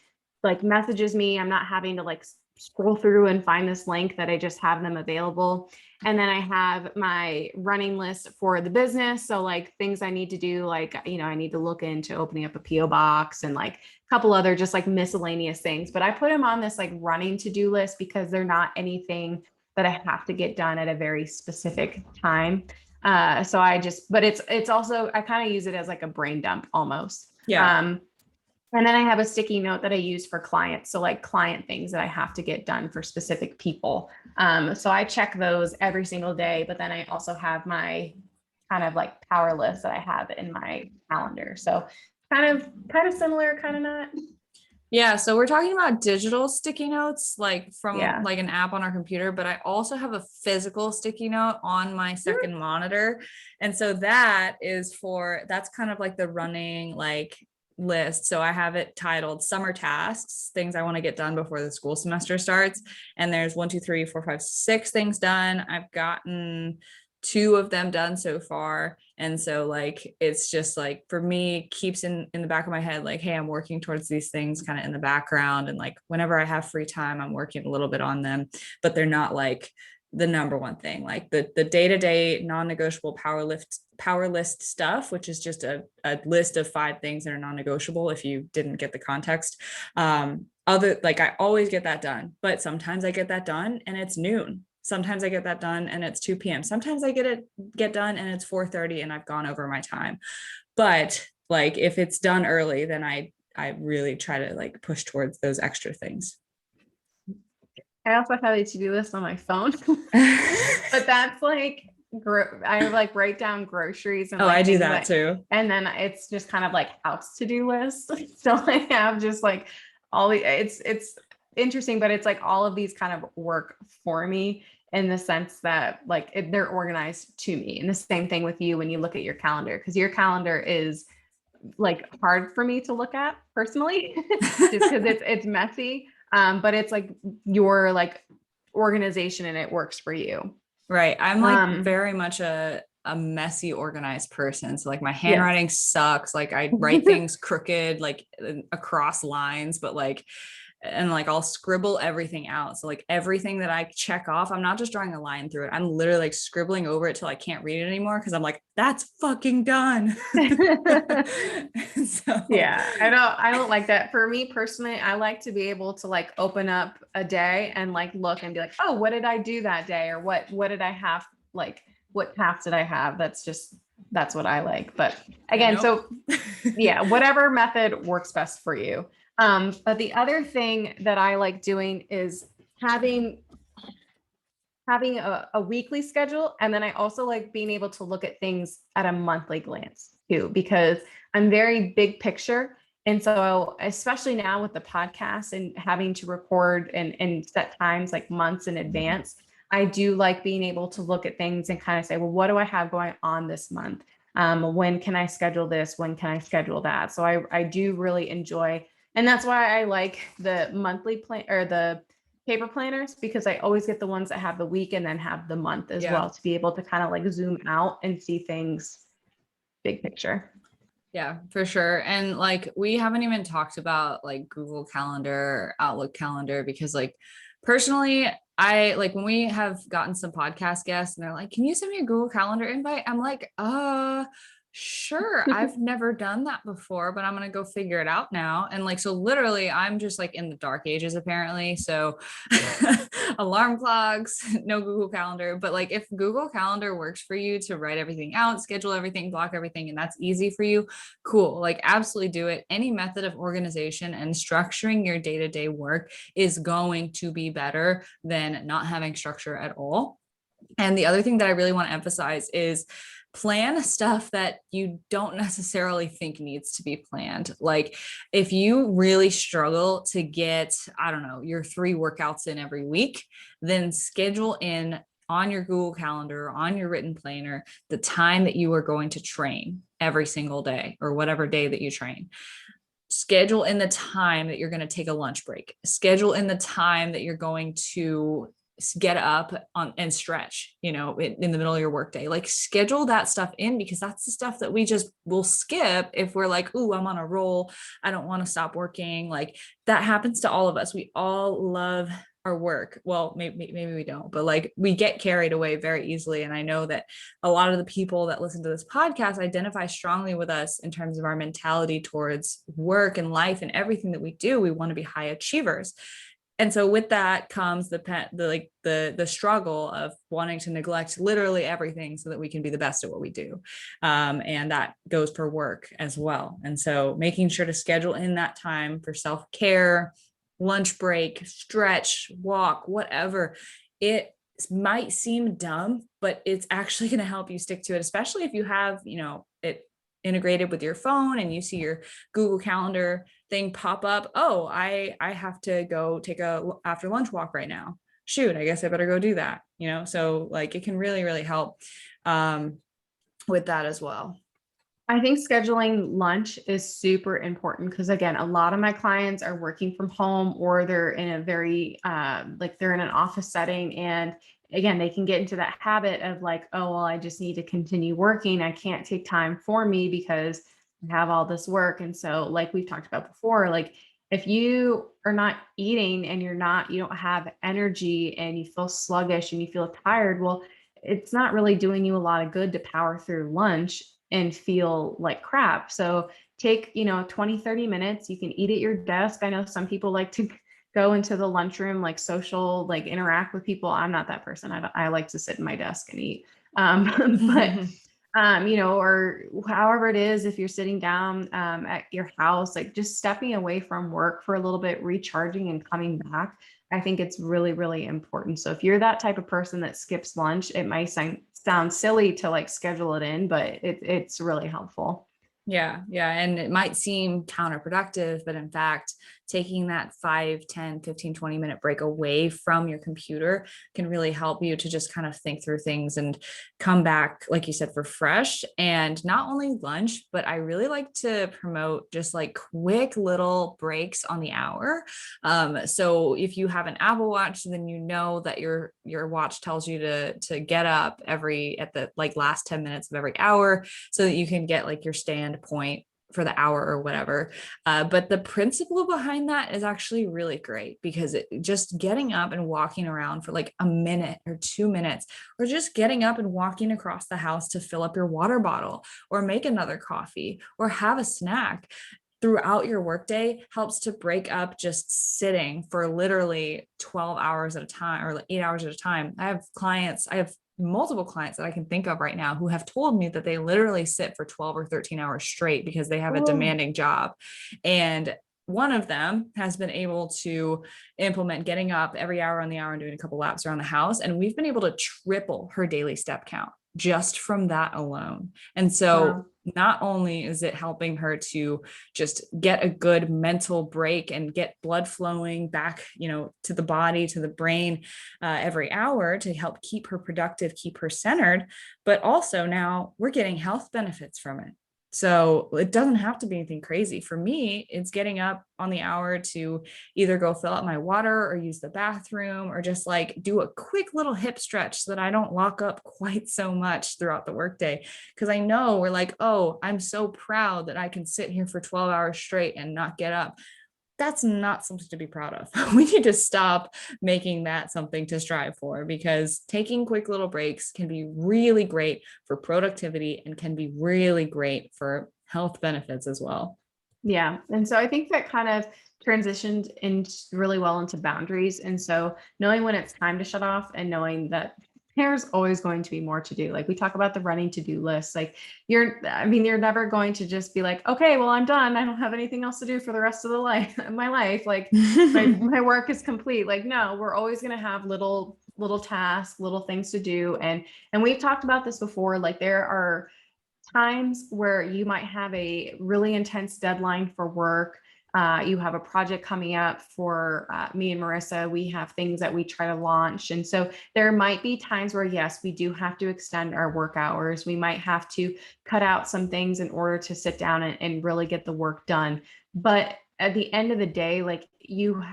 B: like messages me, I'm not having to like scroll through and find this link, that I just have them available. And then I have my running list for the business. So like things I need to do, like, I need to look into opening up a PO box and like a couple other just like miscellaneous things. But I put them on this like running to-do list because they're not anything that I have to get done at a very specific time. So but it's also, I kind of use it as like a brain dump almost.
A: Yeah.
B: And then I have a sticky note that I use for clients. So like client things that I have to get done for specific people. So I check those every single day, but then I also have my kind of like power list that I have in my calendar. So kind of similar, kind of not.
A: Yeah, so we're talking about digital sticky notes, like from
B: Yeah.
A: like an app on our computer, but I also have a physical sticky note on my second monitor. And so that's kind of like the running like list. So I have it titled summer tasks, things I want to get done before the school semester starts. And there's 1, 2, 3, 4, 5, 6 things done. I've gotten 2 of them done so far. And so like, it's just like, for me, keeps in the back of my head, like, hey, I'm working towards these things kind of in the background. And like, whenever I have free time, I'm working a little bit on them, but they're not like the number one thing. Like the day-to-day non-negotiable power list stuff, which is just a list of 5 things that are non-negotiable. If you didn't get the context, I always get that done, but sometimes I get that done and it's noon. Sometimes I get that done and it's 2 p.m. Sometimes I get done and it's 4:30 and I've gone over my time. But like, if it's done early, then I really try to like push towards those extra things.
B: I also have a to-do list on my phone, but that's like, I like write down groceries and like
A: I do that too.
B: And then it's just kind of like house to-do list. So I have just like it's interesting, but it's like all of these kind of work for me in the sense that like they're organized to me. And the same thing with you when you look at your calendar, because your calendar is like hard for me to look at personally, just because it's messy. But it's like your like organization and it works for you.
A: Right. I'm like very much a messy, organized person. So like my handwriting sucks. Like I write things crooked, like across lines, but like and like I'll scribble everything out. So like everything that I check off, I'm not just drawing a line through it. I'm literally like scribbling over it till I can't read it anymore because I'm like, that's fucking done. So
B: Yeah, I don't like that. For me personally, I like to be able to like open up a day and like look and be like, oh, what did I do that day? Or what did I have? Like, what tasks did I have? That's what I like. But
A: yeah,
B: again,
A: nope.
B: so yeah, whatever method works best for you. But the other thing that I like doing is having a weekly schedule. And then I also like being able to look at things at a monthly glance too, because I'm very big picture. And so, especially now with the podcast and having to record and set times like months in advance, I do like being able to look at things and kind of say, well, what do I have going on this month? When can I schedule this? When can I schedule that? So I do really enjoy, and that's why I like the monthly plan or the paper planners, because I always get the ones that have the week and then have the month as
A: Yeah.
B: well, to be able to kind of like zoom out and see things big picture.
A: Yeah, for sure. And like we haven't even talked about like Google Calendar, Outlook Calendar, because like personally, I like when we have gotten some podcast guests and they're like, can you send me a Google Calendar invite? I'm like, sure. I've never done that before, but I'm gonna go figure it out now. And like, so literally I'm just like in the dark ages apparently. So alarm clocks, no Google Calendar. But like if Google Calendar works for you to write everything out, schedule everything, block everything, and that's easy for you, cool. Like absolutely do it. Any method of organization and structuring your day-to-day work is going to be better than not having structure at all. And the other thing that I really want to emphasize is plan stuff that you don't necessarily think needs to be planned. Like if you really struggle to get, I don't know, your 3 workouts in every week, then schedule in on your Google Calendar, on your written planner, the time that you are going to train every single day or whatever day that you train. Schedule in the time that you're going to take a lunch break. Schedule in the time that you're going to get up on and stretch, in the middle of your workday. Like schedule that stuff in, because that's the stuff that we just will skip if we're like, ooh, I'm on a roll, I don't want to stop working. Like that happens to all of us. We all love our work. Well, maybe we don't, but like we get carried away very easily. And I know that a lot of the people that listen to this podcast identify strongly with us in terms of our mentality towards work and life and everything that we do. We want to be high achievers. And so with that comes the struggle of wanting to neglect literally everything so that we can be the best at what we do. And that goes for work as well. And so making sure to schedule in that time for self-care, lunch break, stretch, walk, whatever. It might seem dumb, but it's actually going to help you stick to it, especially if you have, it integrated with your phone and you see your Google Calendar thing pop up. Oh, I have to go take a after lunch walk right now. Shoot, I guess I better go do that. So like it can really, really help with that as well.
B: I think scheduling lunch is super important because, again, a lot of my clients are working from home, or they're in a very like they're in an office setting, and again, they can get into that habit of like, oh, well, I just need to continue working. I can't take time for me because I have all this work. And so, like we've talked about before, like if you are not eating and you don't have energy and you feel sluggish and you feel tired, well, it's not really doing you a lot of good to power through lunch and feel like crap. So take, 20, 30 minutes. You can eat at your desk. I know some people like to go into the lunchroom, like social, like interact with people. I'm not that person. I like to sit in my desk and eat. But or however it is, if you're sitting down at your house, like just stepping away from work for a little bit, recharging and coming back, I think it's really, really important. So if you're that type of person that skips lunch, it might sound silly to like schedule it in, but it's really helpful.
A: Yeah. And it might seem counterproductive, but in fact, taking that 5, 10, 15, 20-minute break away from your computer can really help you to just kind of think through things and come back, like you said, refreshed. And not only lunch, but I really like to promote just like quick little breaks on the hour. So if you have an Apple Watch, then you know that your watch tells you to get up at the like last 10 minutes of every hour so that you can get like your stand point for the hour or whatever. But the principle behind that is actually really great, because just getting up and walking around for like a minute or 2 minutes, or just getting up and walking across the house to fill up your water bottle or make another coffee or have a snack throughout your workday helps to break up just sitting for literally 12 hours at a time or like 8 hours at a time. I have multiple clients that I can think of right now who have told me that they literally sit for 12 or 13 hours straight because they have a
B: Oh,
A: demanding job. And one of them has been able to implement getting up every hour on the hour and doing a couple laps around the house. And we've been able to triple her daily step count just from that alone. And so
B: wow.
A: not only is it helping her to just get a good mental break and get blood flowing back, to the body, to the brain, every hour to help keep her productive, keep her centered, but also now we're getting health benefits from it. So it doesn't have to be anything crazy. For me, it's getting up on the hour to either go fill up my water or use the bathroom or just like do a quick little hip stretch so that I don't lock up quite so much throughout the workday. Because I know we're like, oh, I'm so proud that I can sit here for 12 hours straight and not get up. That's not something to be proud of. We need to stop making that something to strive for, because taking quick little breaks can be really great for productivity and can be really great for health benefits as well.
B: Yeah. And so I think that kind of transitioned in really well into boundaries. And so knowing when it's time to shut off and knowing that there's always going to be more to do. Like we talk about the running to-do list. Like you're never going to just be like, okay, well, I'm done. I don't have anything else to do for the rest of the life, my life. Like my work is complete. Like, no, we're always going to have little tasks, little things to do. And we've talked about this before. Like there are times where you might have a really intense deadline for work. You have a project coming up for me and Marissa. We have things that we try to launch. And so there might be times where, yes, we do have to extend our work hours. We might have to cut out some things in order to sit down and really get the work done. But at the end of the day, like you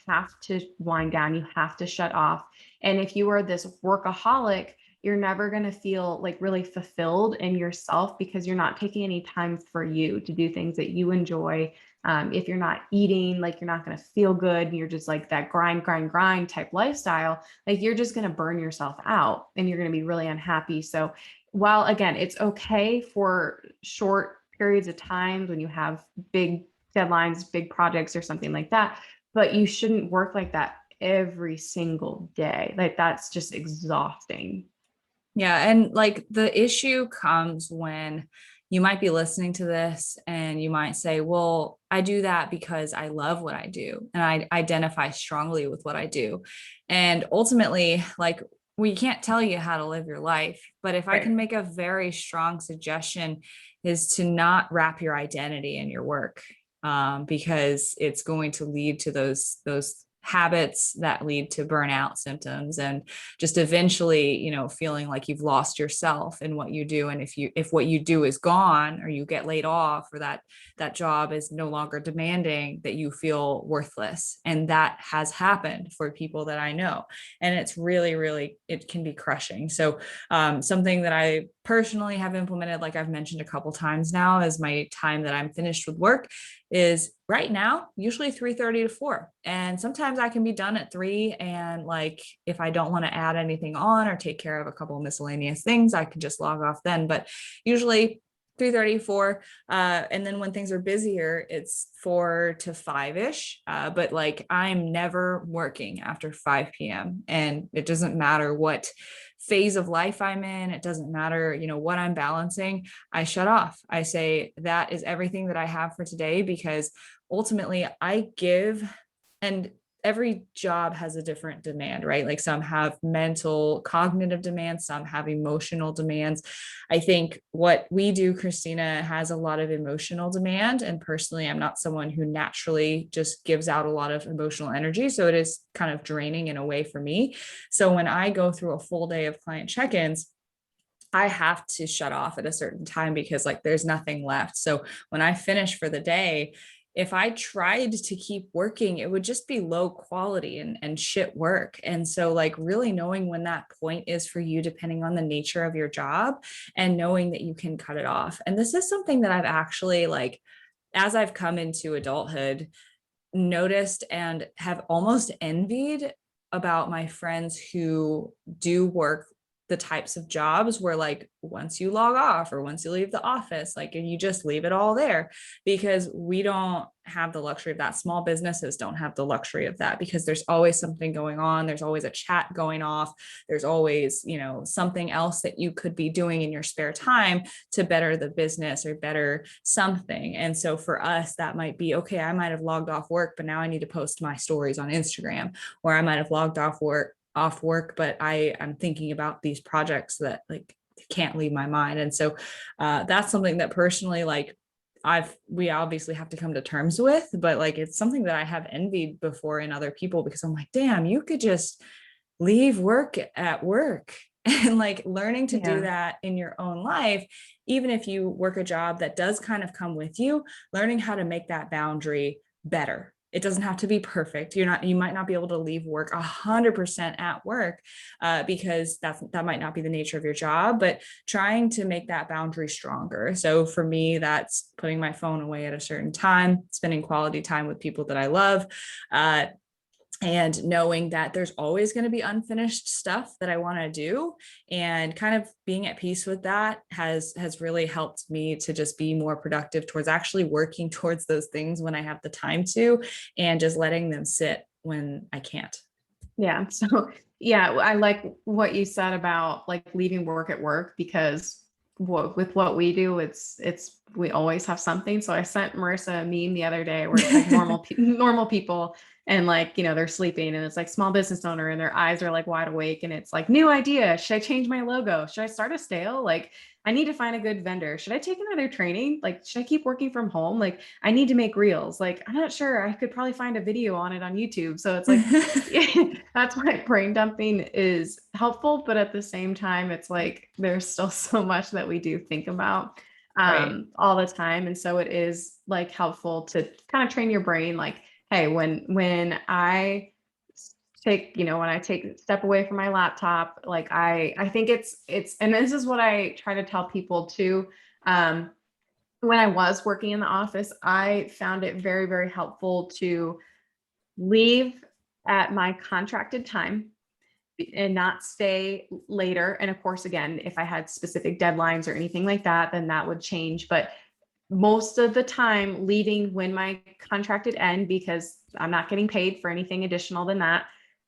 B: have to wind down, you have to shut off. And if you are this workaholic, you're never going to feel like really fulfilled in yourself because you're not taking any time for you to do things that you enjoy. If you're not eating, like you're not going to feel good. You're just like that grind type lifestyle. Like you're just going to burn yourself out and you're going to be really unhappy. So while again, it's okay for short periods of time when you have big deadlines, big projects or something like that, but you shouldn't work like that every single day. Like that's just exhausting.
A: Yeah. And like the issue comes when you might be listening to this and you might say, well, I do that because I love what I do and I identify strongly with what I do. And ultimately, like, we can't tell you how to live your life, but if I can
B: Right.
A: make a very strong suggestion, is to not wrap your identity in your work, because it's going to lead to those habits that lead to burnout symptoms and just eventually, feeling like you've lost yourself in what you do. And if what you do is gone or you get laid off or that job is no longer demanding, that you feel worthless. And that has happened for people that I know. And it's really, really, it can be crushing. So something that I personally have implemented, like I've mentioned a couple times now, is my time that I'm finished with work is right now usually 3:30 to 4, and sometimes I can be done at 3, and like if I don't want to add anything on or take care of a couple of miscellaneous things, I can just log off then. But usually 3:30, 4, and then when things are busier, it's 4 to 5-ish, but like I'm never working after 5 p.m. and it doesn't matter what phase of life I'm in. It doesn't matter, what I'm balancing. I shut off. I say that is everything that I have for today, because ultimately I give, and every job has a different demand, right? Like some have mental, cognitive demands, some have emotional demands. I think what we do, Christina, has a lot of emotional demand. And personally, I'm not someone who naturally just gives out a lot of emotional energy. So it is kind of draining in a way for me. So when I go through a full day of client check-ins, I have to shut off at a certain time because like there's nothing left. So when I finish for the day, if I tried to keep working, it would just be low quality and shit work. And so, like, really knowing when that point is for you, depending on the nature of your job, and knowing that you can cut it off. And this is something that I've actually, like, as I've come into adulthood, noticed and have almost envied about my friends who do work the types of jobs where, like, once you log off or once you leave the office, like, and you just leave it all there, because we don't have the luxury of that. Small businesses don't have the luxury of that, because there's always something going on. There's always a chat going off. There's always, you know, something else that you could be doing in your spare time to better the business or better something. And so for us, that might be, okay, I might have logged off work, but now I need to post my stories on Instagram, or I might have logged off work, but I am thinking about these projects that, like, can't leave my mind. And so that's something that personally, like, we obviously have to come to terms with, but, like, it's something that I have envied before in other people, because I'm like, damn, you could just leave work at work. And, like, learning to do
B: Yeah.
A: that in your own life, even if you work a job that does kind of come with you, learning how to make that boundary better. It doesn't have to be perfect. You might not be able to leave work 100% at work, because that might not be the nature of your job, but trying to make that boundary stronger. So for me, that's putting my phone away at a certain time, spending quality time with people that I love, and knowing that there's always going to be unfinished stuff that I want to do, and kind of being at peace with that has really helped me to just be more productive towards actually working towards those things when I have the time to, and just letting them sit when I can't.
B: Yeah. So yeah, I like what you said about like leaving work at work, because with what we do, we always have something. So I sent Marissa a meme the other day where it's like normal people, and, like, they're sleeping, and it's like small business owner and their eyes are like wide awake, and it's like, new idea. Should I change my logo? Should I start a sale? Like, I need to find a good vendor. Should I take another training? Like, should I keep working from home? Like, I need to make reels. Like, I'm not sure. I could probably find a video on it on YouTube. So it's like, yeah, that's why brain dumping is helpful. But at the same time, it's like there's still so much that we do think about
A: Right.
B: all the time. And so it is like helpful to kind of train your brain, like, hey, when I take step away from my laptop, like I think it's, and this is what I try to tell people too. Um, when I was working in the office, I found it very, very helpful to leave at my contracted time and not stay later. And of course, again, if I had specific deadlines or anything like that, then that would change. But most of the time, leaving when my contracted end, because I'm not getting paid for anything additional than that.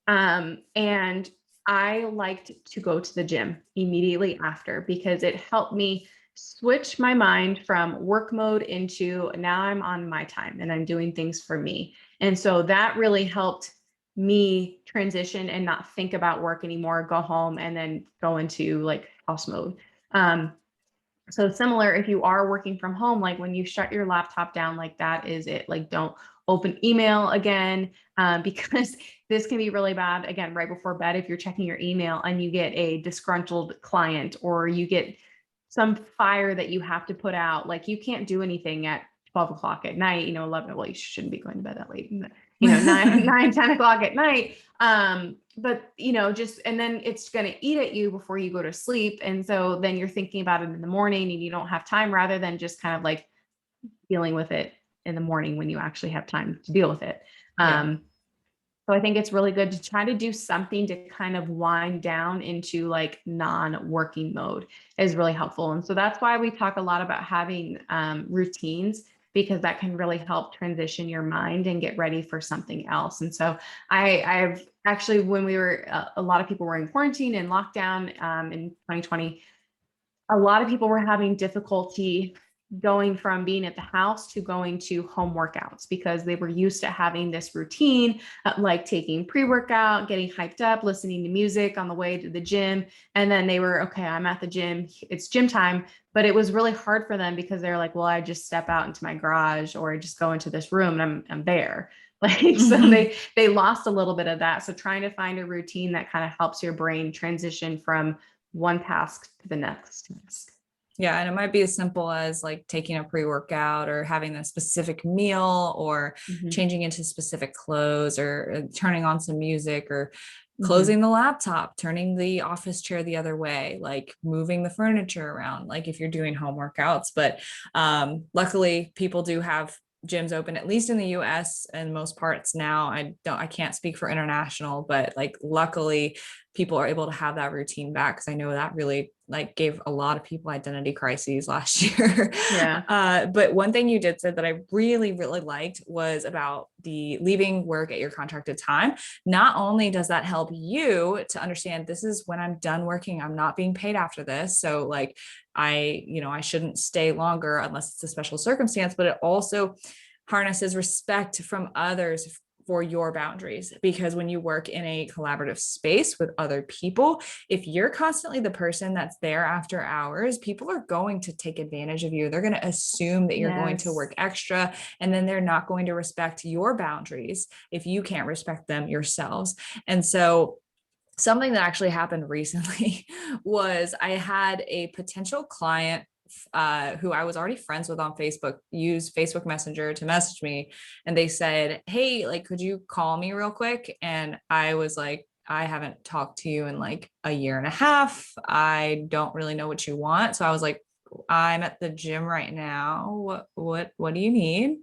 B: And I liked to go to the gym immediately after, because it helped me switch my mind from work mode into, now I'm on my time and I'm doing things for me. And so that really helped me transition and not think about work anymore, go home and then go into like house mode. So similar, if you are working from home, like when you shut your laptop down, like that is it. Like, don't open email again, because this can be really bad. Again, right before bed, if you're checking your email and you get a disgruntled client, or you get some fire that you have to put out, like you can't do anything at 12 o'clock at night, 11, well, you shouldn't be going to bed that late, 10 o'clock at night. But just, and then it's going to eat at you before you go to sleep. And so then you're thinking about it in the morning and you don't have time, rather than just kind of like dealing with it in the morning when you actually have time to deal with it.
A: Yeah.
B: So I think it's really good to try to do something to kind of wind down into like non-working mode is really helpful. And so that's why we talk a lot about having routines, because that can really help transition your mind and get ready for something else. And so I've actually, when we were, a lot of people were in quarantine and lockdown in 2020, a lot of people were having difficulty going from being at the house to going to home workouts, because they were used to having this routine, like taking pre-workout, getting hyped up, listening to music on the way to the gym. And then they were, okay, I'm at the gym, it's gym time. But it was really hard for them, because they're like, well, I just step out into my garage, or I just go into this room and I'm there. Like, so they lost a little bit of that. So trying to find a routine that kind of helps your brain transition from one task to the next task.
A: Yeah, and it might be as simple as like taking a pre-workout or having a specific meal or
B: Mhm.
A: changing into specific clothes or turning on some music or
B: Mhm.
A: closing the laptop, turning the office chair the other way, like moving the furniture around, like if you're doing home workouts. But luckily, people do have gyms open, at least in the US and most parts now. I can't speak for international, but like luckily people are able to have that routine back, because I know that really like gave a lot of people identity crises last year.
B: Yeah.
A: But one thing you did said that I really, really liked was about the leaving work at your contracted time. Not only does that help you to understand this is when I'm done working, I'm not being paid after this. So like I shouldn't stay longer unless it's a special circumstance, but it also harnesses respect from others for your boundaries. Because when you work in a collaborative space with other people, if you're constantly the person that's there after hours, people are going to take advantage of you. They're going to assume that you're going to
B: Yes.
A: work extra, and then they're not going to respect your boundaries if you can't respect them yourselves. And so something that actually happened recently was I had a potential client who I was already friends with on Facebook use Facebook Messenger to message me. And they said, "Hey, like, could you call me real quick?" And I was like, "I haven't talked to you in like a year and a half. I don't really know what you want." So I was like, "I'm at the gym right now. What do you need?"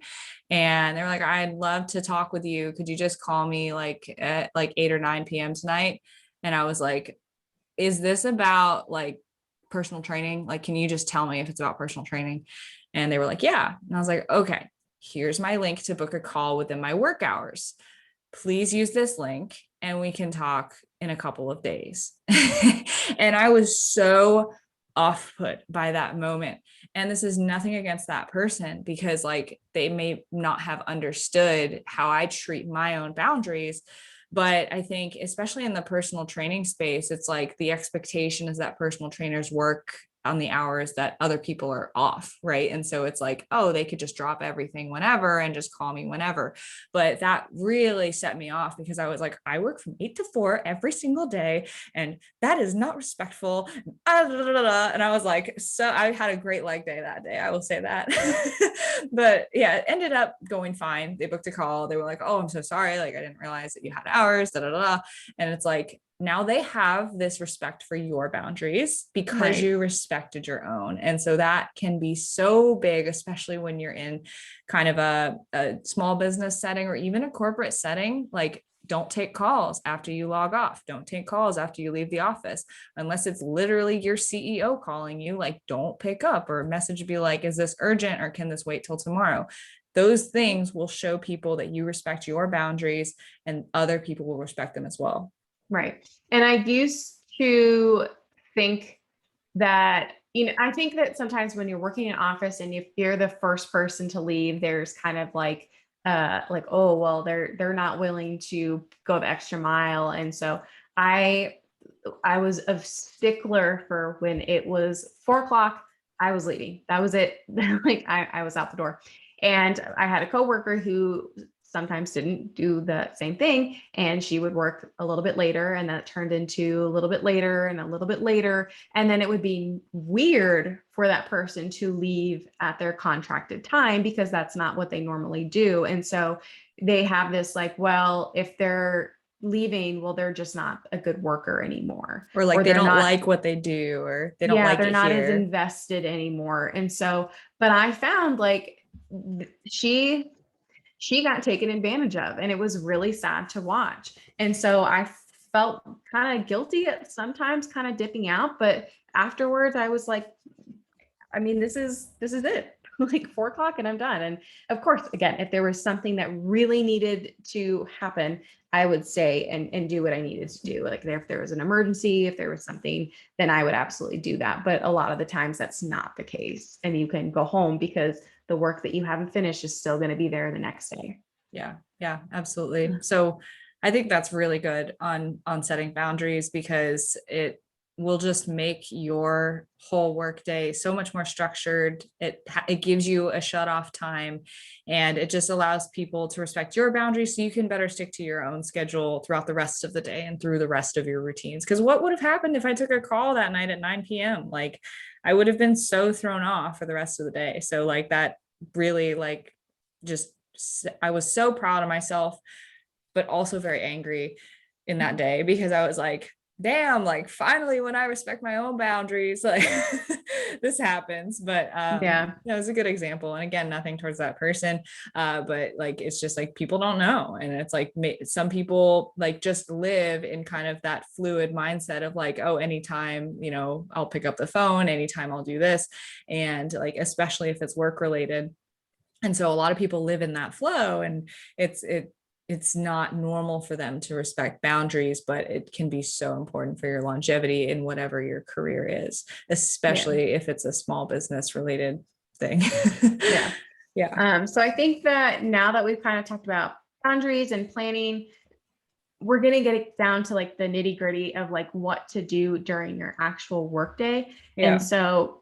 A: And they were like, "I'd love to talk with you. Could you just call me like at like 8 or 9 p.m. tonight?" And I was like, "Is this about like personal training? Like, can you just tell me if it's about personal training?" And they were like, "Yeah." And I was like, "Okay, here's my link to book a call within my work hours. Please use this link and we can talk in a couple of days." And I was so off put by that moment. And this is nothing against that person, because like they may not have understood how I treat my own boundaries. But I think, especially in the personal training space, it's like the expectation is that personal trainers work on the hours that other people are off, right? And so it's like, oh, they could just drop everything whenever and just call me whenever. But that really set me off, because I was like, I work from 8 to 4 every single day, and that is not respectful. And I was like, so I had a great leg day that day, I will say that. But yeah, it ended up going fine. They booked a call. They were like, "Oh, I'm so sorry. Like, I didn't realize that you had hours, da da da." And it's like, now they have this respect for your boundaries because
B: Right.
A: you respected your own. And so that can be so big, especially when you're in kind of a small business setting or even a corporate setting. Like, don't take calls after you log off. Don't take calls after you leave the office, unless it's literally your CEO calling you. Like, don't pick up, or message be like, "Is this urgent or can this wait till tomorrow?" Those things will show people that you respect your boundaries, and other people will respect them as well.
B: Right. And I used to think that, I think that sometimes when you're working in office and if you're the first person to leave, there's kind of like, oh, well, they're not willing to go the extra mile. And so I I was a stickler for when it was 4 o'clock, I was leaving. That was it. Like I was out the door. And I had a coworker who sometimes didn't do the same thing. And she would work a little bit later, and that turned into a little bit later and a little bit later. And then it would be weird for that person to leave at their contracted time because that's not what they normally do. And so they have this like, well, if they're leaving, well, they're just not a good worker anymore,
A: Or like
B: or
A: they
B: they're
A: don't
B: not,
A: like what they do, or they don't
B: yeah,
A: like
B: they're
A: it
B: not as
A: here.
B: invested anymore. And so, but I found like she she got taken advantage of, and it was really sad to watch. And so I felt kind of guilty at sometimes kind of dipping out, but afterwards I was like, I mean, this is it. Like 4 o'clock and I'm done. And of course, again, if there was something that really needed to happen, I would stay and do what I needed to do. Like if there was an emergency, if there was something, then I would absolutely do that. But a lot of the times that's not the case. And you can go home because the work that you haven't finished is still going to be there the next day.
A: Yeah, yeah, absolutely. So I think that's really good on setting boundaries, because will just make your whole workday so much more structured. It gives you a shut off time, and it just allows people to respect your boundaries so you can better stick to your own schedule throughout the rest of the day and through the rest of your routines. Because what would have happened if I took a call that night at 9 p.m.? Like, I would have been so thrown off for the rest of the day. So like that really like just, I was so proud of myself, but also very angry in that day, because I was like, damn, like finally when I respect my own boundaries, like this happens. But
B: Yeah.
A: that was a good example. And again, nothing towards that person. But like it's just like people don't know. And it's like some people like just live in kind of that fluid mindset of like, oh, anytime, you know, I'll pick up the phone, anytime I'll do this. And like, especially if it's work related. And so a lot of people live in that flow, and it's not normal for them to respect boundaries, but it can be so important for your longevity in whatever your career is,
B: Yeah.
A: especially if it's a small business related thing.
B: Yeah.
A: Yeah.
B: So I think that now that we've kind of talked about boundaries and planning, we're going to get it down to like the nitty gritty of like what to do during your actual workday. And
A: Yeah.
B: so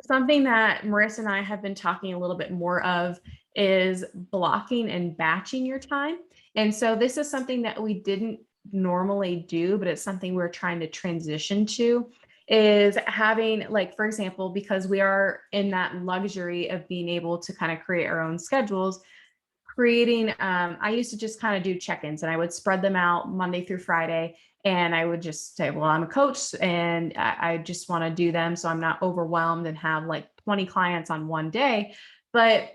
B: something that Marissa and I have been talking a little bit more of is blocking and batching your time. And so this is something that we didn't normally do, but it's something we're trying to transition to, is having, like, for example, because we are in that luxury of being able to kind of create our own schedules, creating, I used to just kind of do check-ins and I would spread them out Monday through Friday. And I would just say, well, I'm a coach and I just want to do them so I'm not overwhelmed and have like 20 clients on one day. But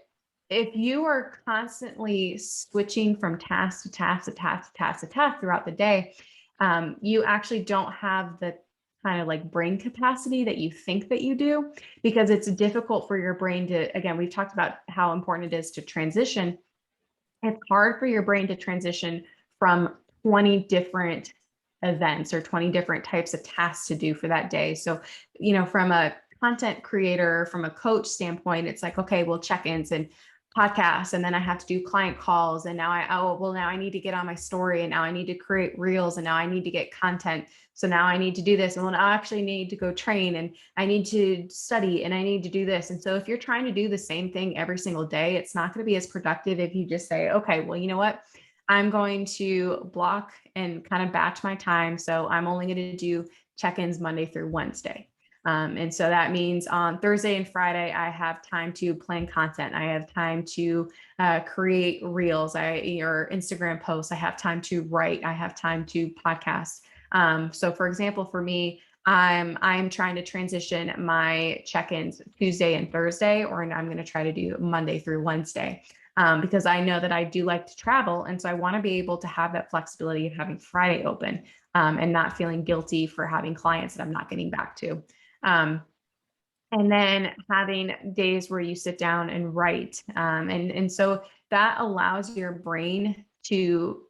B: if you are constantly switching from task to task to task to task to task throughout the day, you actually don't have the kind of like brain capacity that you think that you do, because it's difficult for your brain to, again, we've talked about how important it is to transition. It's hard for your brain to transition from 20 different events or 20 different types of tasks to do for that day. So, you know, from a content creator, from a coach standpoint, it's like, okay, well, check-ins and podcasts, and then I have to do client calls. And now now I need to get on my story, and now I need to create reels, and now I need to get content. So now I need to do this. And then I actually need to go train, and I need to study, and I need to do this. And so if you're trying to do the same thing every single day, it's not going to be as productive if you just say, okay, well, you know what? I'm going to block and kind of batch my time. So I'm only going to do check-ins Monday through Wednesday. And so that means on Thursday and Friday, I have time to plan content. I have time to create reels, or Instagram posts. I have time to write. I have time to podcast. So for example, for me, I'm trying to transition my check-ins Tuesday and Thursday, or I'm going to try to do Monday through Wednesday. Because I know that I do like to travel. And so I want to be able to have that flexibility of having Friday open, and not feeling guilty for having clients that I'm not getting back to. Um, and then having days where you sit down and write. And so that allows your brain to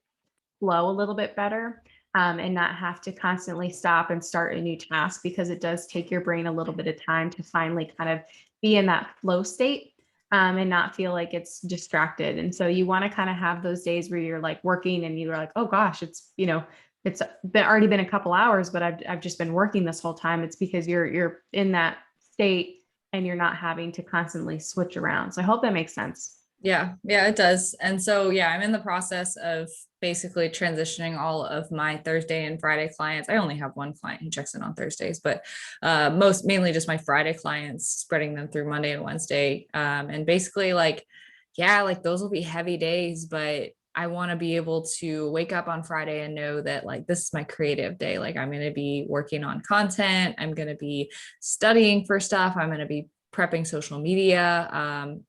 B: flow a little bit better, and not have to constantly stop and start a new task, because it does take your brain a little bit of time to finally kind of be in that flow state, and not feel like it's distracted. And so you want to kind of have those days where you're like working and you're like, oh gosh, it's, you know, it's been already been a couple hours, but I've just been working this whole time. It's because you're in that state and you're not having to constantly switch around. So I hope that makes sense.
A: Yeah, yeah, it does. And so, yeah, I'm in the process of basically transitioning all of my Thursday and Friday clients. I only have one client who checks in on Thursdays, but mainly just my Friday clients, spreading them through Monday and Wednesday. And basically, like, yeah, like those will be heavy days, but I want to be able to wake up on Friday and know that like this is my creative day. Like I'm going to be working on content. I'm going to be studying for stuff. I'm going to be prepping social media.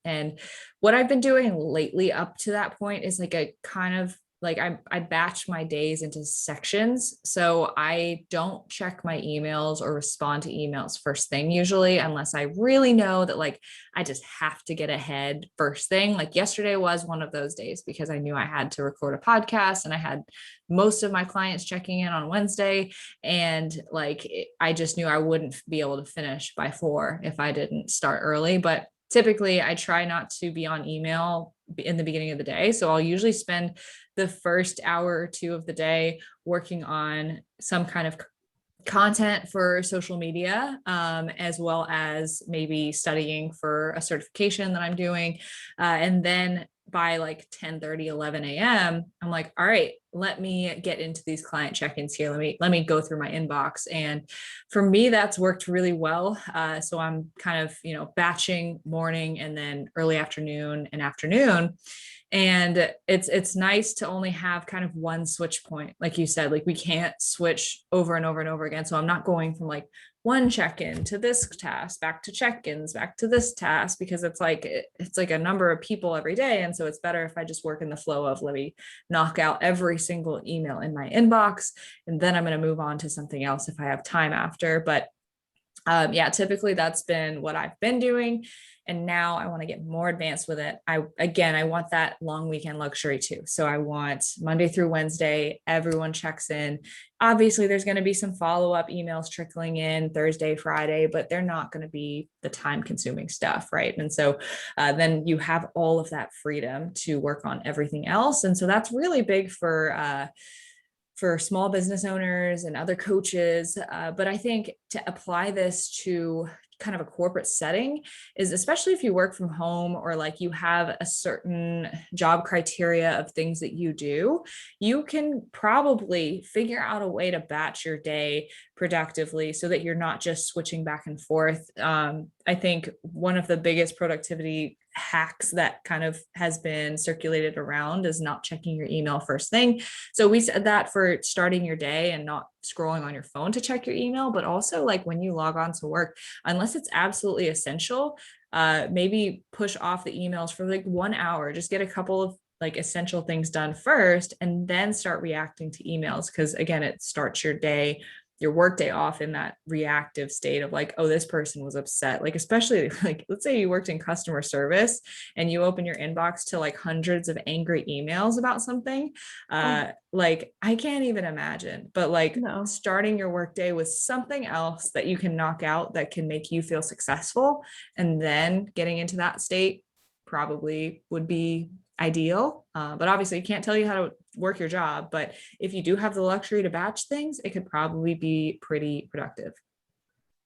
A: And what I've been doing lately up to that point is like a kind of like I batch my days into sections. So I don't check my emails or respond to emails first thing usually, unless I really know that like I just have to get ahead first thing. Like yesterday was one of those days because I knew I had to record a podcast and I had most of my clients checking in on Wednesday. And like I just knew I wouldn't be able to finish by 4 if I didn't start early. But typically I try not to be on email in the beginning of the day. So I'll usually spend the first hour or two of the day working on some kind of content for social media, as well as maybe studying for a certification that I'm doing. And then by like 10:30, 11 a.m., I'm like, all right, let me get into these client check-ins here. Let me go through my inbox. And for me, that's worked really well. So I'm kind of, batching morning and then early afternoon and afternoon. And it's nice to only have kind of one switch point. Like you said, like we can't switch over and over and over again. So I'm not going from like one check-in to this task, back to check-ins, back to this task, because it's like a number of people every day. And so it's better if I just work in the flow of, let me knock out every single email in my inbox, and then I'm going to move on to something else if I have time after. But yeah, typically that's been what I've been doing. And now I want to get more advanced with it. I want that long weekend luxury too. So I want Monday through Wednesday, everyone checks in. Obviously, there's going to be some follow-up emails trickling in Thursday, Friday, but they're not going to be the time-consuming stuff, right? And so then you have all of that freedom to work on everything else. And so that's really big for small business owners and other coaches. But I think to apply this to kind of a corporate setting is, especially if you work from home or like you have a certain job criteria of things that you do, you can probably figure out a way to batch your day productively so that you're not just switching back and forth. I think one of the biggest productivity hacks that kind of has been circulated around is not checking your email first thing. So we said that for starting your day and not scrolling on your phone to check your email, but also like when you log on to work, unless it's absolutely essential, maybe push off the emails for like 1 hour, just get a couple of like essential things done first and then start reacting to emails. Cause again, it starts your work day off in that reactive state of like, oh, this person was upset. Like, especially like, let's say you worked in customer service and you open your inbox to like hundreds of angry emails about something. Like I can't even imagine, but like
B: No.
A: starting your workday with something else that you can knock out that can make you feel successful, and then getting into that state probably would be ideal. But obviously, you can't tell you how to work your job. But if you do have the luxury to batch things, it could probably be pretty productive.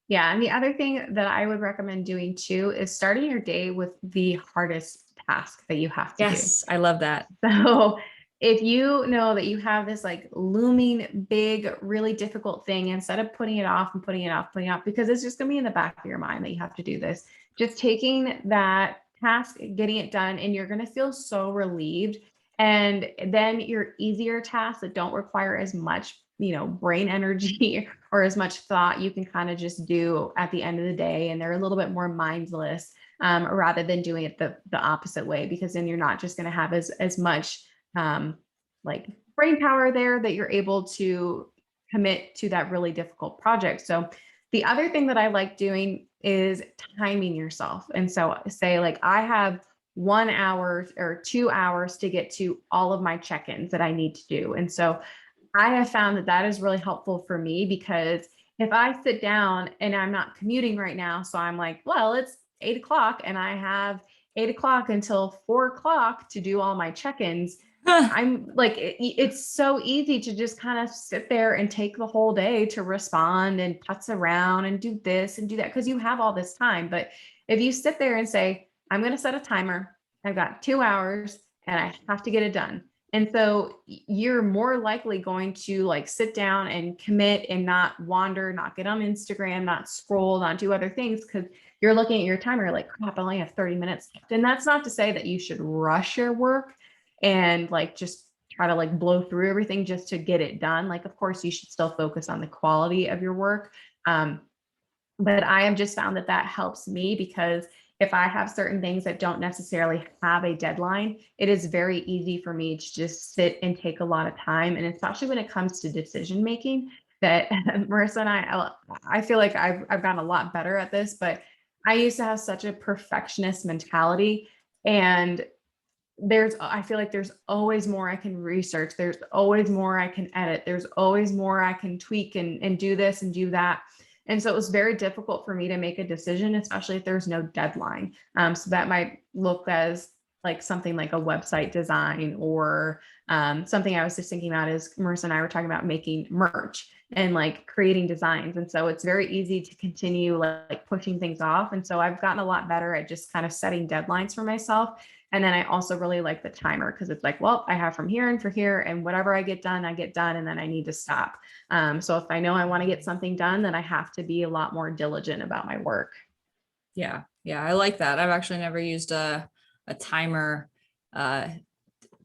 B: Yeah. And the other thing that I would recommend doing too is starting your day with the hardest task that you have to do.
A: Yes, I love that.
B: So if you know that you have this like looming big, really difficult thing, instead of putting it off and putting it off, because it's just going to be in the back of your mind that you have to do this, just taking that task, getting it done, and you're going to feel so relieved. And then your easier tasks that don't require as much, brain energy or as much thought, you can kind of just do at the end of the day. And they're a little bit more mindless, rather than doing it the opposite way, because then you're not just going to have as much like brain power there that you're able to commit to that really difficult project. So the other thing that I like doing is timing yourself. And so say like I have 1 hour or 2 hours to get to all of my check-ins that I need to do. And so I have found that that is really helpful for me, because if I sit down and I'm not commuting right now, so I'm like, well, it's 8 o'clock and I have 8 o'clock until 4 o'clock to do all my check-ins. I'm like, it's so easy to just kind of sit there and take the whole day to respond and putz around and do this and do that, because you have all this time. But if you sit there and say, I'm going to set a timer, I've got 2 hours and I have to get it done. And so you're more likely going to like sit down and commit and not wander, not get on Instagram, not scroll, not do other things, because you're looking at your timer like, crap, I only have 30 minutes left. And that's not to say that you should rush your work and like just try to like blow through everything just to get it done. Like, of course, you should still focus on the quality of your work. But I have just found that that helps me, because if I have certain things that don't necessarily have a deadline, it is very easy for me to just sit and take a lot of time. And especially when it comes to decision making, that Marissa and I feel like I've gotten a lot better at this, but I used to have such a perfectionist mentality. And I feel like there's always more I can research. There's always more I can edit. There's always more I can tweak and do this and do that. And so it was very difficult for me to make a decision, especially if there's no deadline. So that might look as like something like a website design, or something I was just thinking about is Marissa and I were talking about making merch. and like creating designs. And so it's very easy to continue like pushing things off. And so I've gotten a lot better at just kind of setting deadlines for myself. And then I also really like the timer because it's like, well, I have from here and for here, and whatever I get done, and then I need to stop. So if I know I want to get something done, then I have to be a lot more diligent about my work.
A: Yeah. Yeah. I like that. I've actually never used a timer uh,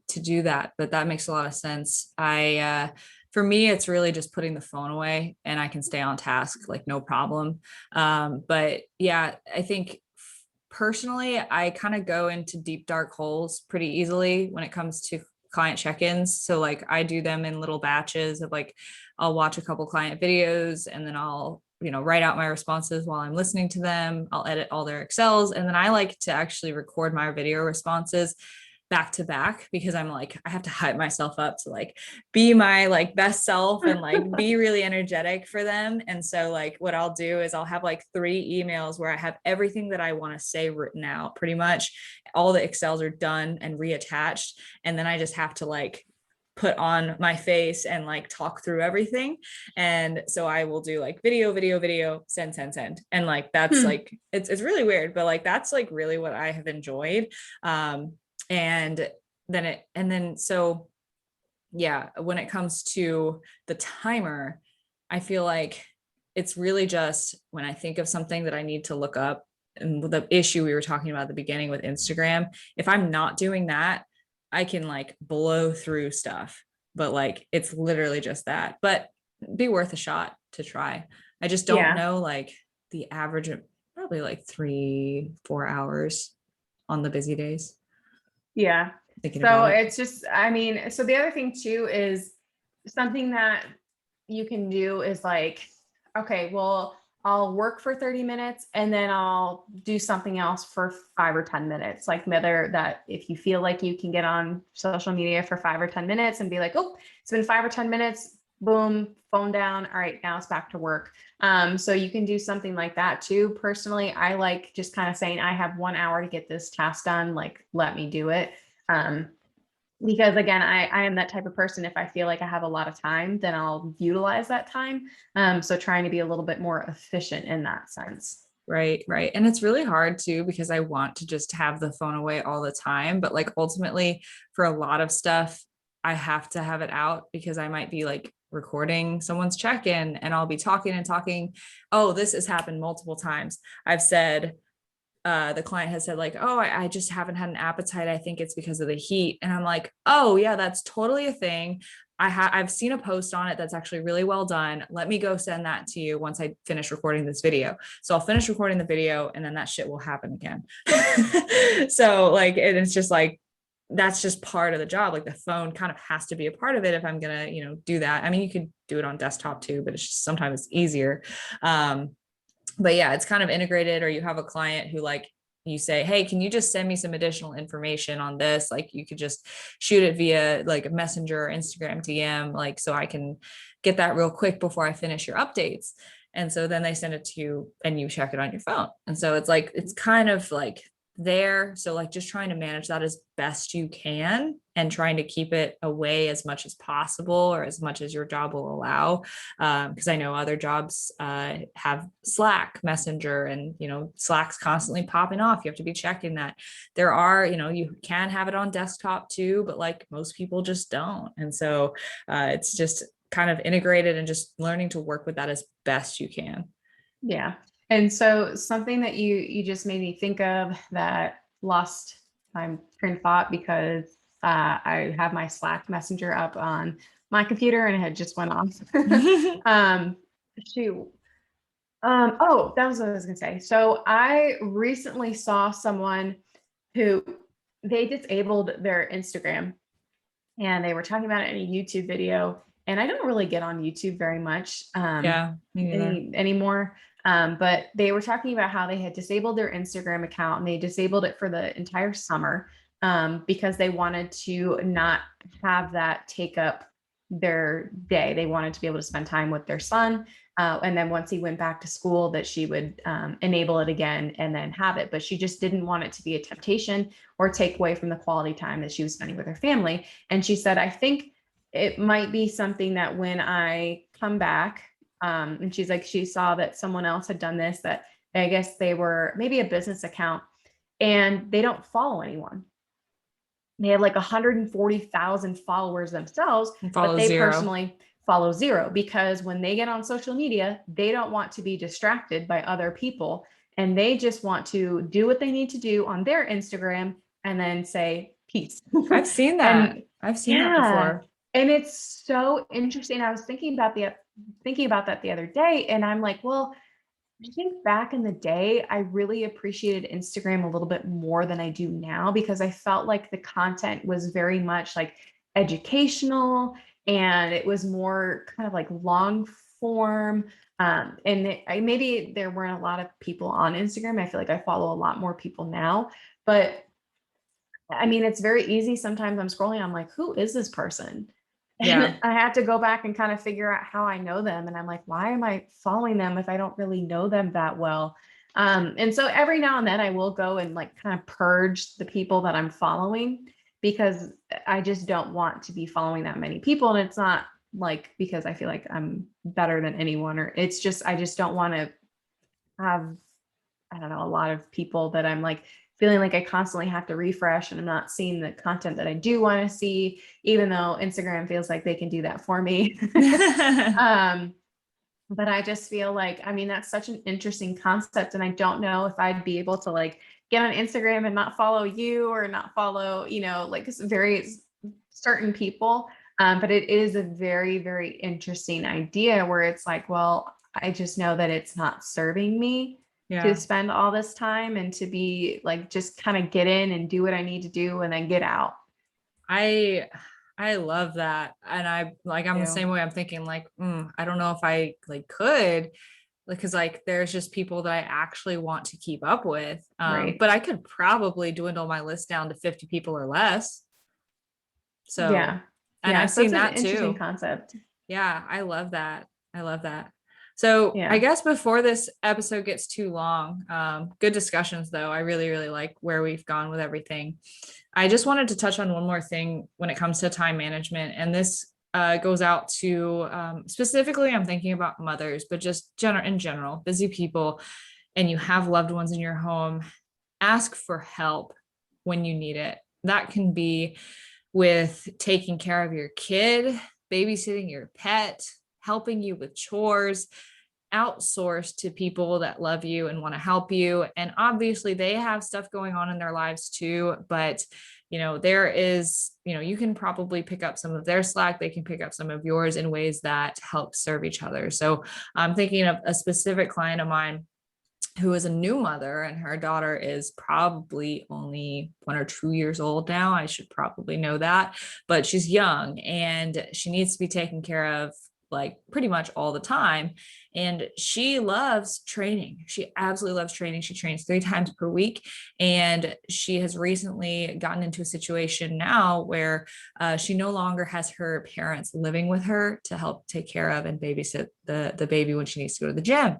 A: to do that, but that makes a lot of sense. For me, it's really just putting the phone away and I can stay on task, like no problem. But yeah, I think personally, I kind of go into deep dark holes pretty easily when it comes to client check-ins. So like I do them in little batches of like, I'll watch a couple client videos and then I'll, write out my responses while I'm listening to them. I'll edit all their Excels. And then I like to actually record my video responses back to back because I'm like, I have to hype myself up to like be my like best self and like be really energetic for them. And so like what I'll do is I'll have like 3 emails where I have everything that I want to say written out pretty much. All the Excels are done and reattached. And then I just have to like put on my face and like talk through everything. And so I will do like video, send. And like that's like it's really weird, but like that's like really what I have enjoyed. And then so yeah, when it comes to the timer, I feel like it's really just when I think of something that I need to look up, and the issue we were talking about at the beginning with Instagram, if I'm not doing that, I can like blow through stuff, but like it's literally just that. But be worth a shot to try. I just don't
B: Yeah.
A: know like the average of probably like 3-4 hours on the busy days.
B: Yeah.
A: Thinking
B: So
A: about it.
B: it's just, I mean, so the other thing too is something that you can do is like, okay, well, I'll work for 30 minutes and then I'll do something else for 5 or 10 minutes. Like whether that if you feel like you can get on social media for 5 or 10 minutes and be like, oh, it's been 5 or 10 minutes, boom, phone down. All right, now it's back to work. So you can do something like that too. Personally, I like just kind of saying, I have 1 hour to get this task done. Like, let me do it. Um, because again, I am that type of person. If I feel like I have a lot of time, then I'll utilize that time. So trying to be a little bit more efficient in that sense.
A: Right, right. And it's really hard too because I want to just have the phone away all the time. But like ultimately, for a lot of stuff, I have to have it out because I might be like recording someone's check in and I'll be talking and talking. Oh, this has happened multiple times. I've said, the client has said like, oh, I just haven't had an appetite. I think it's because of the heat. And I'm like, oh yeah, that's totally a thing. I've seen a post on it that's actually really well done. Let me go send that to you once I finish recording this video. So I'll finish recording the video and then that shit will happen again. So like, and it's just like, that's just part of the job. Like the phone kind of has to be a part of it if I'm gonna, do that. I mean, you could do it on desktop too, but it's just sometimes easier. But yeah, it's kind of integrated, or you have a client who like you say, hey, can you just send me some additional information on this? Like you could just shoot it via like a messenger or Instagram DM, like so I can get that real quick before I finish your updates. And so then they send it to you and you check it on your phone. And so it's like, it's kind of like there. So like just trying to manage that as best you can and trying to keep it away as much as possible or as much as your job will allow. Because I know other jobs have Slack, Messenger, and Slack's constantly popping off. You have to be checking that. There are, you can have it on desktop too, but like most people just don't. And so it's just kind of integrated and just learning to work with that as best you can.
B: Yeah. And so something that you just made me think of that lost my train of thought because I have my Slack messenger up on my computer and it had just went off. um, shoot. Oh, that was what I was gonna say. So I recently saw someone who they disabled their Instagram and they were talking about it in a YouTube video. And I don't really get on YouTube very much
A: Yeah, me neither.
B: anymore. But they were talking about how they had disabled their Instagram account and they disabled it for the entire summer because they wanted to not have that take up their day. They wanted to be able to spend time with their son. And then once he went back to school, that she would enable it again and then have it. But she just didn't want it to be a temptation or take away from the quality time that she was spending with her family. And she said, I think it might be something that when I come back, and she's like, she saw that someone else had done this, that I guess they were maybe a business account and they don't follow anyone. They have like 140,000 followers themselves,
A: And
B: but
A: follow
B: they
A: zero.
B: personally follow zero because when they get on social media, they don't want to be distracted by other people and they just want to do what they need to do on their Instagram and then say peace.
A: I've seen that.
B: And
A: I've seen that
B: yeah,
A: before.
B: and it's so interesting. I was thinking about that the other day and I'm like, well, I think back in the day, I really appreciated Instagram a little bit more than I do now because I felt like the content was very much like educational and it was more kind of like long form. Maybe there weren't a lot of people on Instagram. I feel like I follow a lot more people now, but I mean, it's very easy. Sometimes I'm scrolling, I'm like, who is this person?
A: Yeah.
B: And I have to go back and kind of figure out how I know them. And I'm like, why am I following them if I don't really know them that well? And so every now and then I will go and like kind of purge the people that I'm following because I just don't want to be following that many people. And it's not like because I feel like I'm better than anyone, or it's just, I just don't want to have, I don't know, a lot of people that I'm like feeling like I constantly have to refresh and I'm not seeing the content that I do want to see, even though Instagram feels like they can do that for me. um, but I just feel like, I mean, that's such an interesting concept. And I don't know if I'd be able to like get on Instagram and not follow you or not follow, like very certain people. But it is a very, very interesting idea where it's like, well, I just know that it's not serving me to
A: Yeah.
B: spend all this time and to be like, just kind of get in and do what I need to do and then get out.
A: I I love that. And I'm the
B: Too.
A: same way. I'm thinking like, I don't know if I like could, because like there's just people that I actually want to keep up with.
B: Right.
A: But I could probably dwindle my list down to 50 people or less. So,
B: Yeah.
A: and
B: Yeah.
A: I've
B: So it's
A: seen
B: an
A: that
B: interesting
A: too.
B: concept.
A: Yeah, I love that. I love that. So I
B: Yeah.
A: guess before this episode gets too long, good discussions though. I really, really like where we've gone with everything. I just wanted to touch on one more thing when it comes to time management. And this goes out to specifically, I'm thinking about mothers, but just in general, busy people, and you have loved ones in your home, ask for help when you need it. That can be with taking care of your kid, babysitting your pet, helping you with chores, outsource to people that love you and want to help you. And obviously, they have stuff going on in their lives too. But, there is, you can probably pick up some of their slack. They can pick up some of yours in ways that help serve each other. So I'm thinking of a specific client of mine who is a new mother, and her daughter is probably only 1 or 2 years old now. I should probably know that, but she's young and she needs to be taken care of like pretty much all the time. And she loves training. She absolutely loves training. She trains 3 times per week. And she has recently gotten into a situation now where she no longer has her parents living with her to help take care of and babysit the baby when she needs to go to the gym.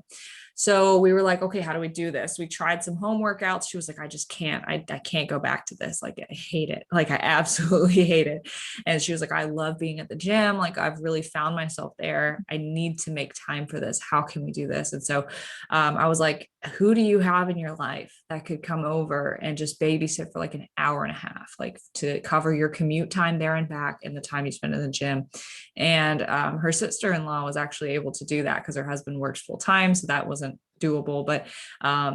A: So we were like, okay, how do we do this? We tried some home workouts. She was like, I just can't, I can't go back to this. Like, I hate it. Like, I absolutely hate it. And she was like, I love being at the gym. Like, I've really found myself there. I need to make time for this. How can we do this? And so I was like, who do you have in your life that could come over and just babysit for like an hour and a half, like to cover your commute time there and back and the time you spend in the gym? And her sister-in-law was actually able to do that because her husband works full time. So that wasn't doable, but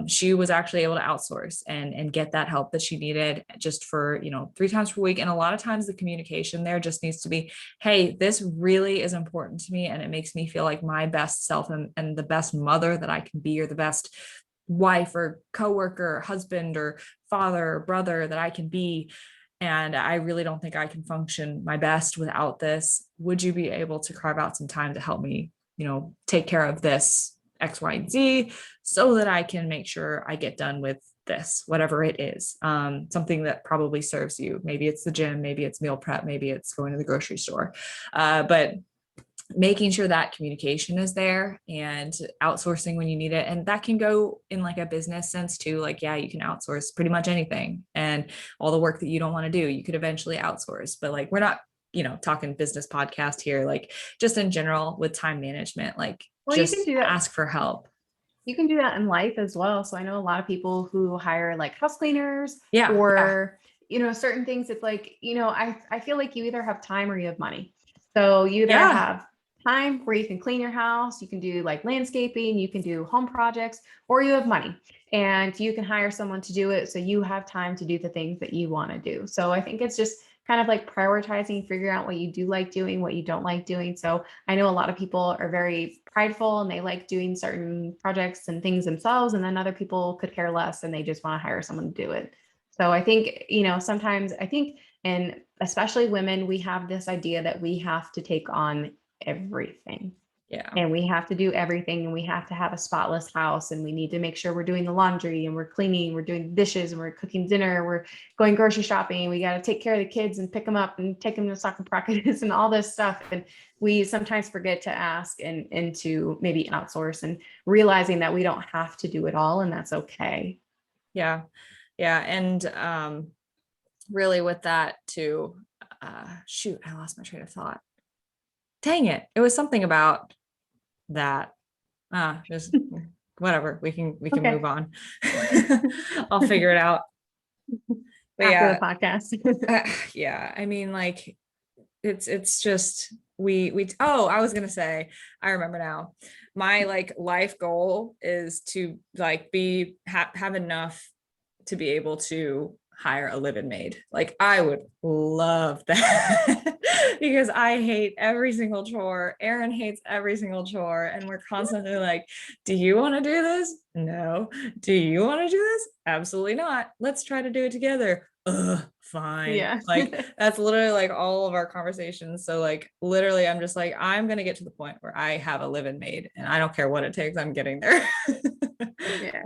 A: she was actually able to outsource and get that help that she needed just for 3 times per week. And a lot of times the communication there just needs to be, hey, this really is important to me and it makes me feel like my best self and the best mother that I can be, or the best wife or coworker, husband or father or brother that I can be. And I really don't think I can function my best without this. Would you be able to carve out some time to help me, take care of this X, Y, and Z so that I can make sure I get done with this, whatever it is, something that probably serves you. Maybe it's the gym, maybe it's meal prep, maybe it's going to the grocery store. But making sure that communication is there and outsourcing when you need it. And that can go in like a business sense too. Like, yeah, you can outsource pretty much anything, and all the work that you don't want to do, you could eventually outsource. But like, we're not talking business podcast here, like just in general with time management, like
B: Well, you can
A: just
B: do that.
A: ask for help.
B: You can do that in life as well. So I know a lot of people who hire like house cleaners
A: Yeah. Yeah.
B: or, certain things. It's like, I feel like you either have time or you have money. So you either
A: Yeah.
B: have time where you can clean your house, you can do like landscaping, you can do home projects, or you have money and you can hire someone to do it. So you have time to do the things that you want to do. So I think it's just kind of like prioritizing, figuring out what you do like doing, what you don't like doing. So I know a lot of people are very prideful and they like doing certain projects and things themselves. And then other people could care less and they just want to hire someone to do it. So I think, sometimes I think, and especially women, we have this idea that we have to take on everything
A: Yeah.
B: and we have to do everything and we have to have a spotless house and we need to make sure we're doing the laundry and we're cleaning, we're doing dishes and we're cooking dinner, we're going grocery shopping, we got to take care of the kids and pick them up and take them to soccer practice and all this stuff. And we sometimes forget to ask and to maybe outsource and realizing that we don't have to do it all and that's okay.
A: Yeah. Yeah. And really with that too, shoot, I lost my train of thought. Dang it. It was something about that. Just whatever. We can move
B: Okay.
A: on. I'll figure it out. But
B: After
A: yeah,
B: the podcast.
A: yeah. I mean, like it's just I was gonna say, I remember now. My like life goal is to like have enough to be able to hire a live-in maid. Like I would love that because I hate every single chore. Aaron hates every single chore. And we're constantly like, do you want to do this? No. Do you want to do this? Absolutely not. Let's try to do it together. Ugh, fine.
B: Yeah.
A: Like that's literally like all of our conversations. So like literally I'm just like, I'm going to get to the point where I have a live-in maid and I don't care what it takes. I'm getting there.
B: Yeah.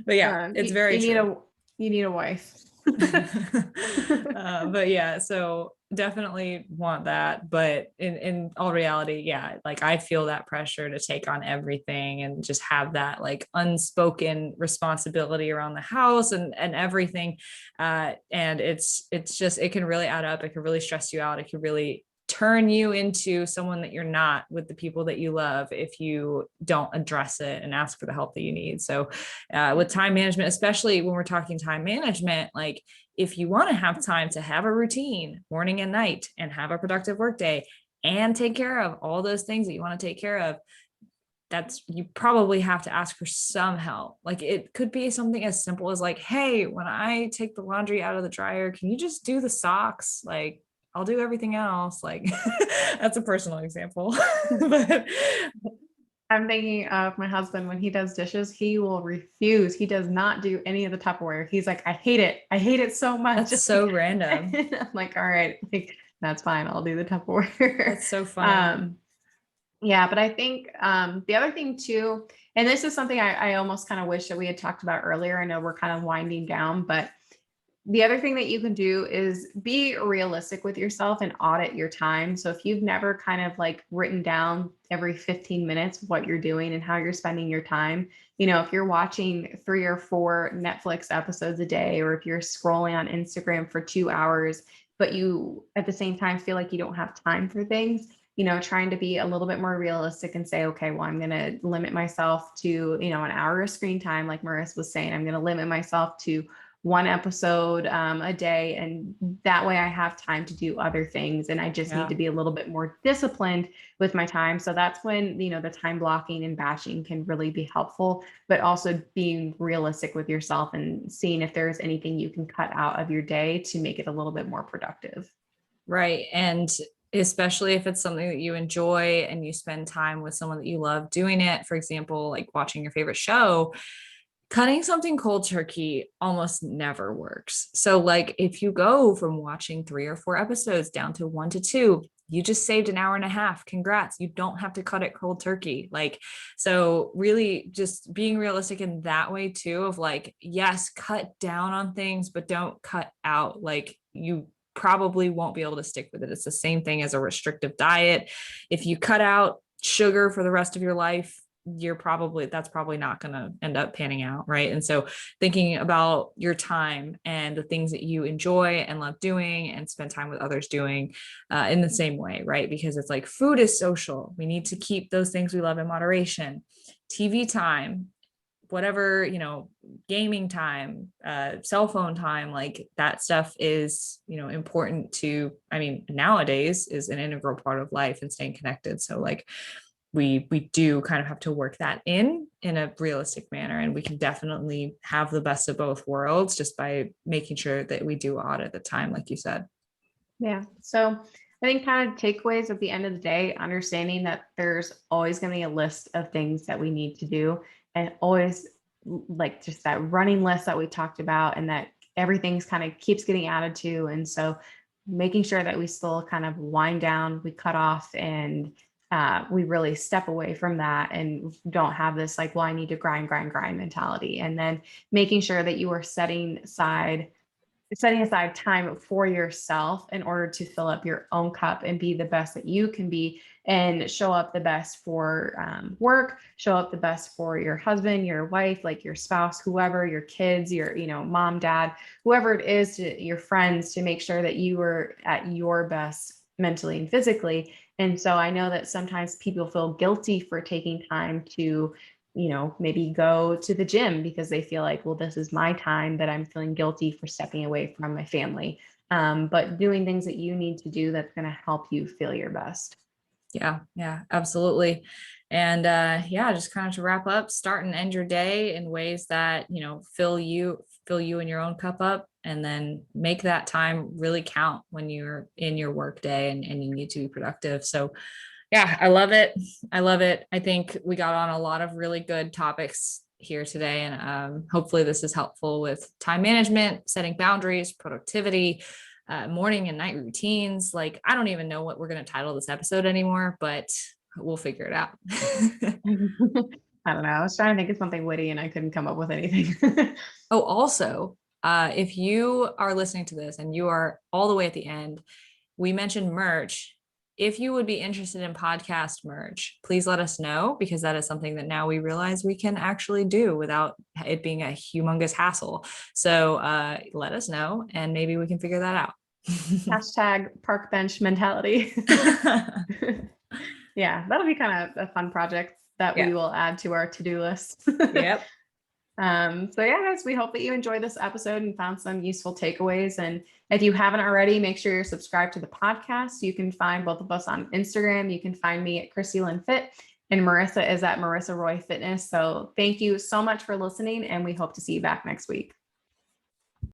A: But yeah, it's very true.
B: You need a wife.
A: But yeah, so definitely want that. But in all reality, yeah, like I feel that pressure to take on everything and just have that like unspoken responsibility around the house and everything. And it's just it can really add up. It can really stress you out. It can really turn you into someone that you're not with the people that you love if you don't address it and ask for the help that you need. So with time management, especially when we're talking time management, like if you want to have time to have a routine morning and night and have a productive workday and take care of all those things that you want to take care of, that's you probably have to ask for some help. Like it could be something as simple as like, hey, when I take the laundry out of the dryer, can you just do the socks? Like I'll do everything else. Like that's a personal example. But
B: I'm thinking of my husband when he does dishes, he will refuse. He does not do any of the Tupperware. He's like, I hate it. I hate it so much.
A: that's so random.
B: I'm like, all right, like that's fine. I'll do the Tupperware.
A: That's so funny.
B: Yeah, but I think the other thing too, and this is something I almost kind of wish that we had talked about earlier. I know we're kind of winding down, but the other thing that you can do is be realistic with yourself and audit your time. So if you've never kind of like written down every 15 minutes what you're doing and how you're spending your time, if you're watching 3 or 4 Netflix episodes a day, or if you're scrolling on Instagram for 2 hours, but you at the same time feel like you don't have time for things, trying to be a little bit more realistic and say, okay, well, I'm going to limit myself to, an hour of screen time. Like Marissa was saying, I'm going to limit myself to 1 episode a day. And that way I have time to do other things. And I just need
A: Yeah.
B: to be a little bit more disciplined with my time. So that's when, the time blocking and batching can really be helpful, but also being realistic with yourself and seeing if there's anything you can cut out of your day to make it a little bit more productive.
A: Right. And especially if it's something that you enjoy and you spend time with someone that you love doing it, for example, like watching your favorite show, cutting something cold turkey almost never works. So like if you go from watching 3 or 4 episodes down to 1 to 2, you just saved an hour and a half. Congrats. You don't have to cut it cold turkey. Like, so really just being realistic in that way too, of like, yes, cut down on things, but don't cut out. Like you probably won't be able to stick with it. It's the same thing as a restrictive diet. If you cut out sugar for the rest of your life, that's probably not going to end up panning out. Right. And so thinking about your time and the things that you enjoy and love doing and spend time with others doing in the same way. Right. Because it's like food is social. We need to keep those things we love in moderation. TV time, whatever, gaming time, cell phone time, like that stuff is, important to, I mean, nowadays is an integral part of life and staying connected. So like we do kind of have to work that in a realistic manner, and we can definitely have the best of both worlds just by making sure that we do audit the time, like you said.
B: Yeah. So I think kind of takeaways at the end of the day, understanding that there's always going to be a list of things that we need to do, and always like just that running list that we talked about, and that everything's kind of keeps getting added to. And so making sure that we still kind of wind down, we cut off, and we really step away from that and don't have this like, well, I need to grind, grind, grind mentality. And then making sure that you are setting aside time for yourself in order to fill up your own cup and be the best that you can be, and show up the best for work, show up the best for your husband, your wife, like your spouse, whoever, your kids, your, mom, dad, whoever it is, to your friends, to make sure that you are at your best mentally and physically. And so I know that sometimes people feel guilty for taking time to maybe go to the gym because they feel like, well, this is my time that I'm feeling guilty for stepping away from my family. But doing things that you need to do that's going to help you feel your best.
A: Yeah, absolutely. And yeah, just kind of to wrap up, start and end your day in ways that, fill you in your own cup up, and then make that time really count when you're in your work day and you need to be productive. So yeah, I love it. I think we got on a lot of really good topics here today, and hopefully this is helpful with time management, setting boundaries, productivity, morning and night routines. Like, I don't even know what we're going to title this episode anymore, but we'll figure it out.
B: I don't know. I was trying to think of something witty and I couldn't come up with anything.
A: Oh, also, if you are listening to this and you are all the way at the end, we mentioned merch. If you would be interested in podcast merch, please let us know, because that is something that now we realize we can actually do without it being a humongous hassle. So let us know and maybe we can figure that out.
B: Hashtag park bench mentality. Yeah, that'll be kind of a fun project that we will add to our to-do list.
A: Yep.
B: So yeah, guys, we hope that you enjoyed this episode and found some useful takeaways. And if you haven't already, make sure you're subscribed to the podcast. You can find both of us on Instagram. You can find me at Chrissy Lynn Fit, and Marissa is at Marissa Roy Fitness. So thank you so much for listening, and we hope to see you back next week.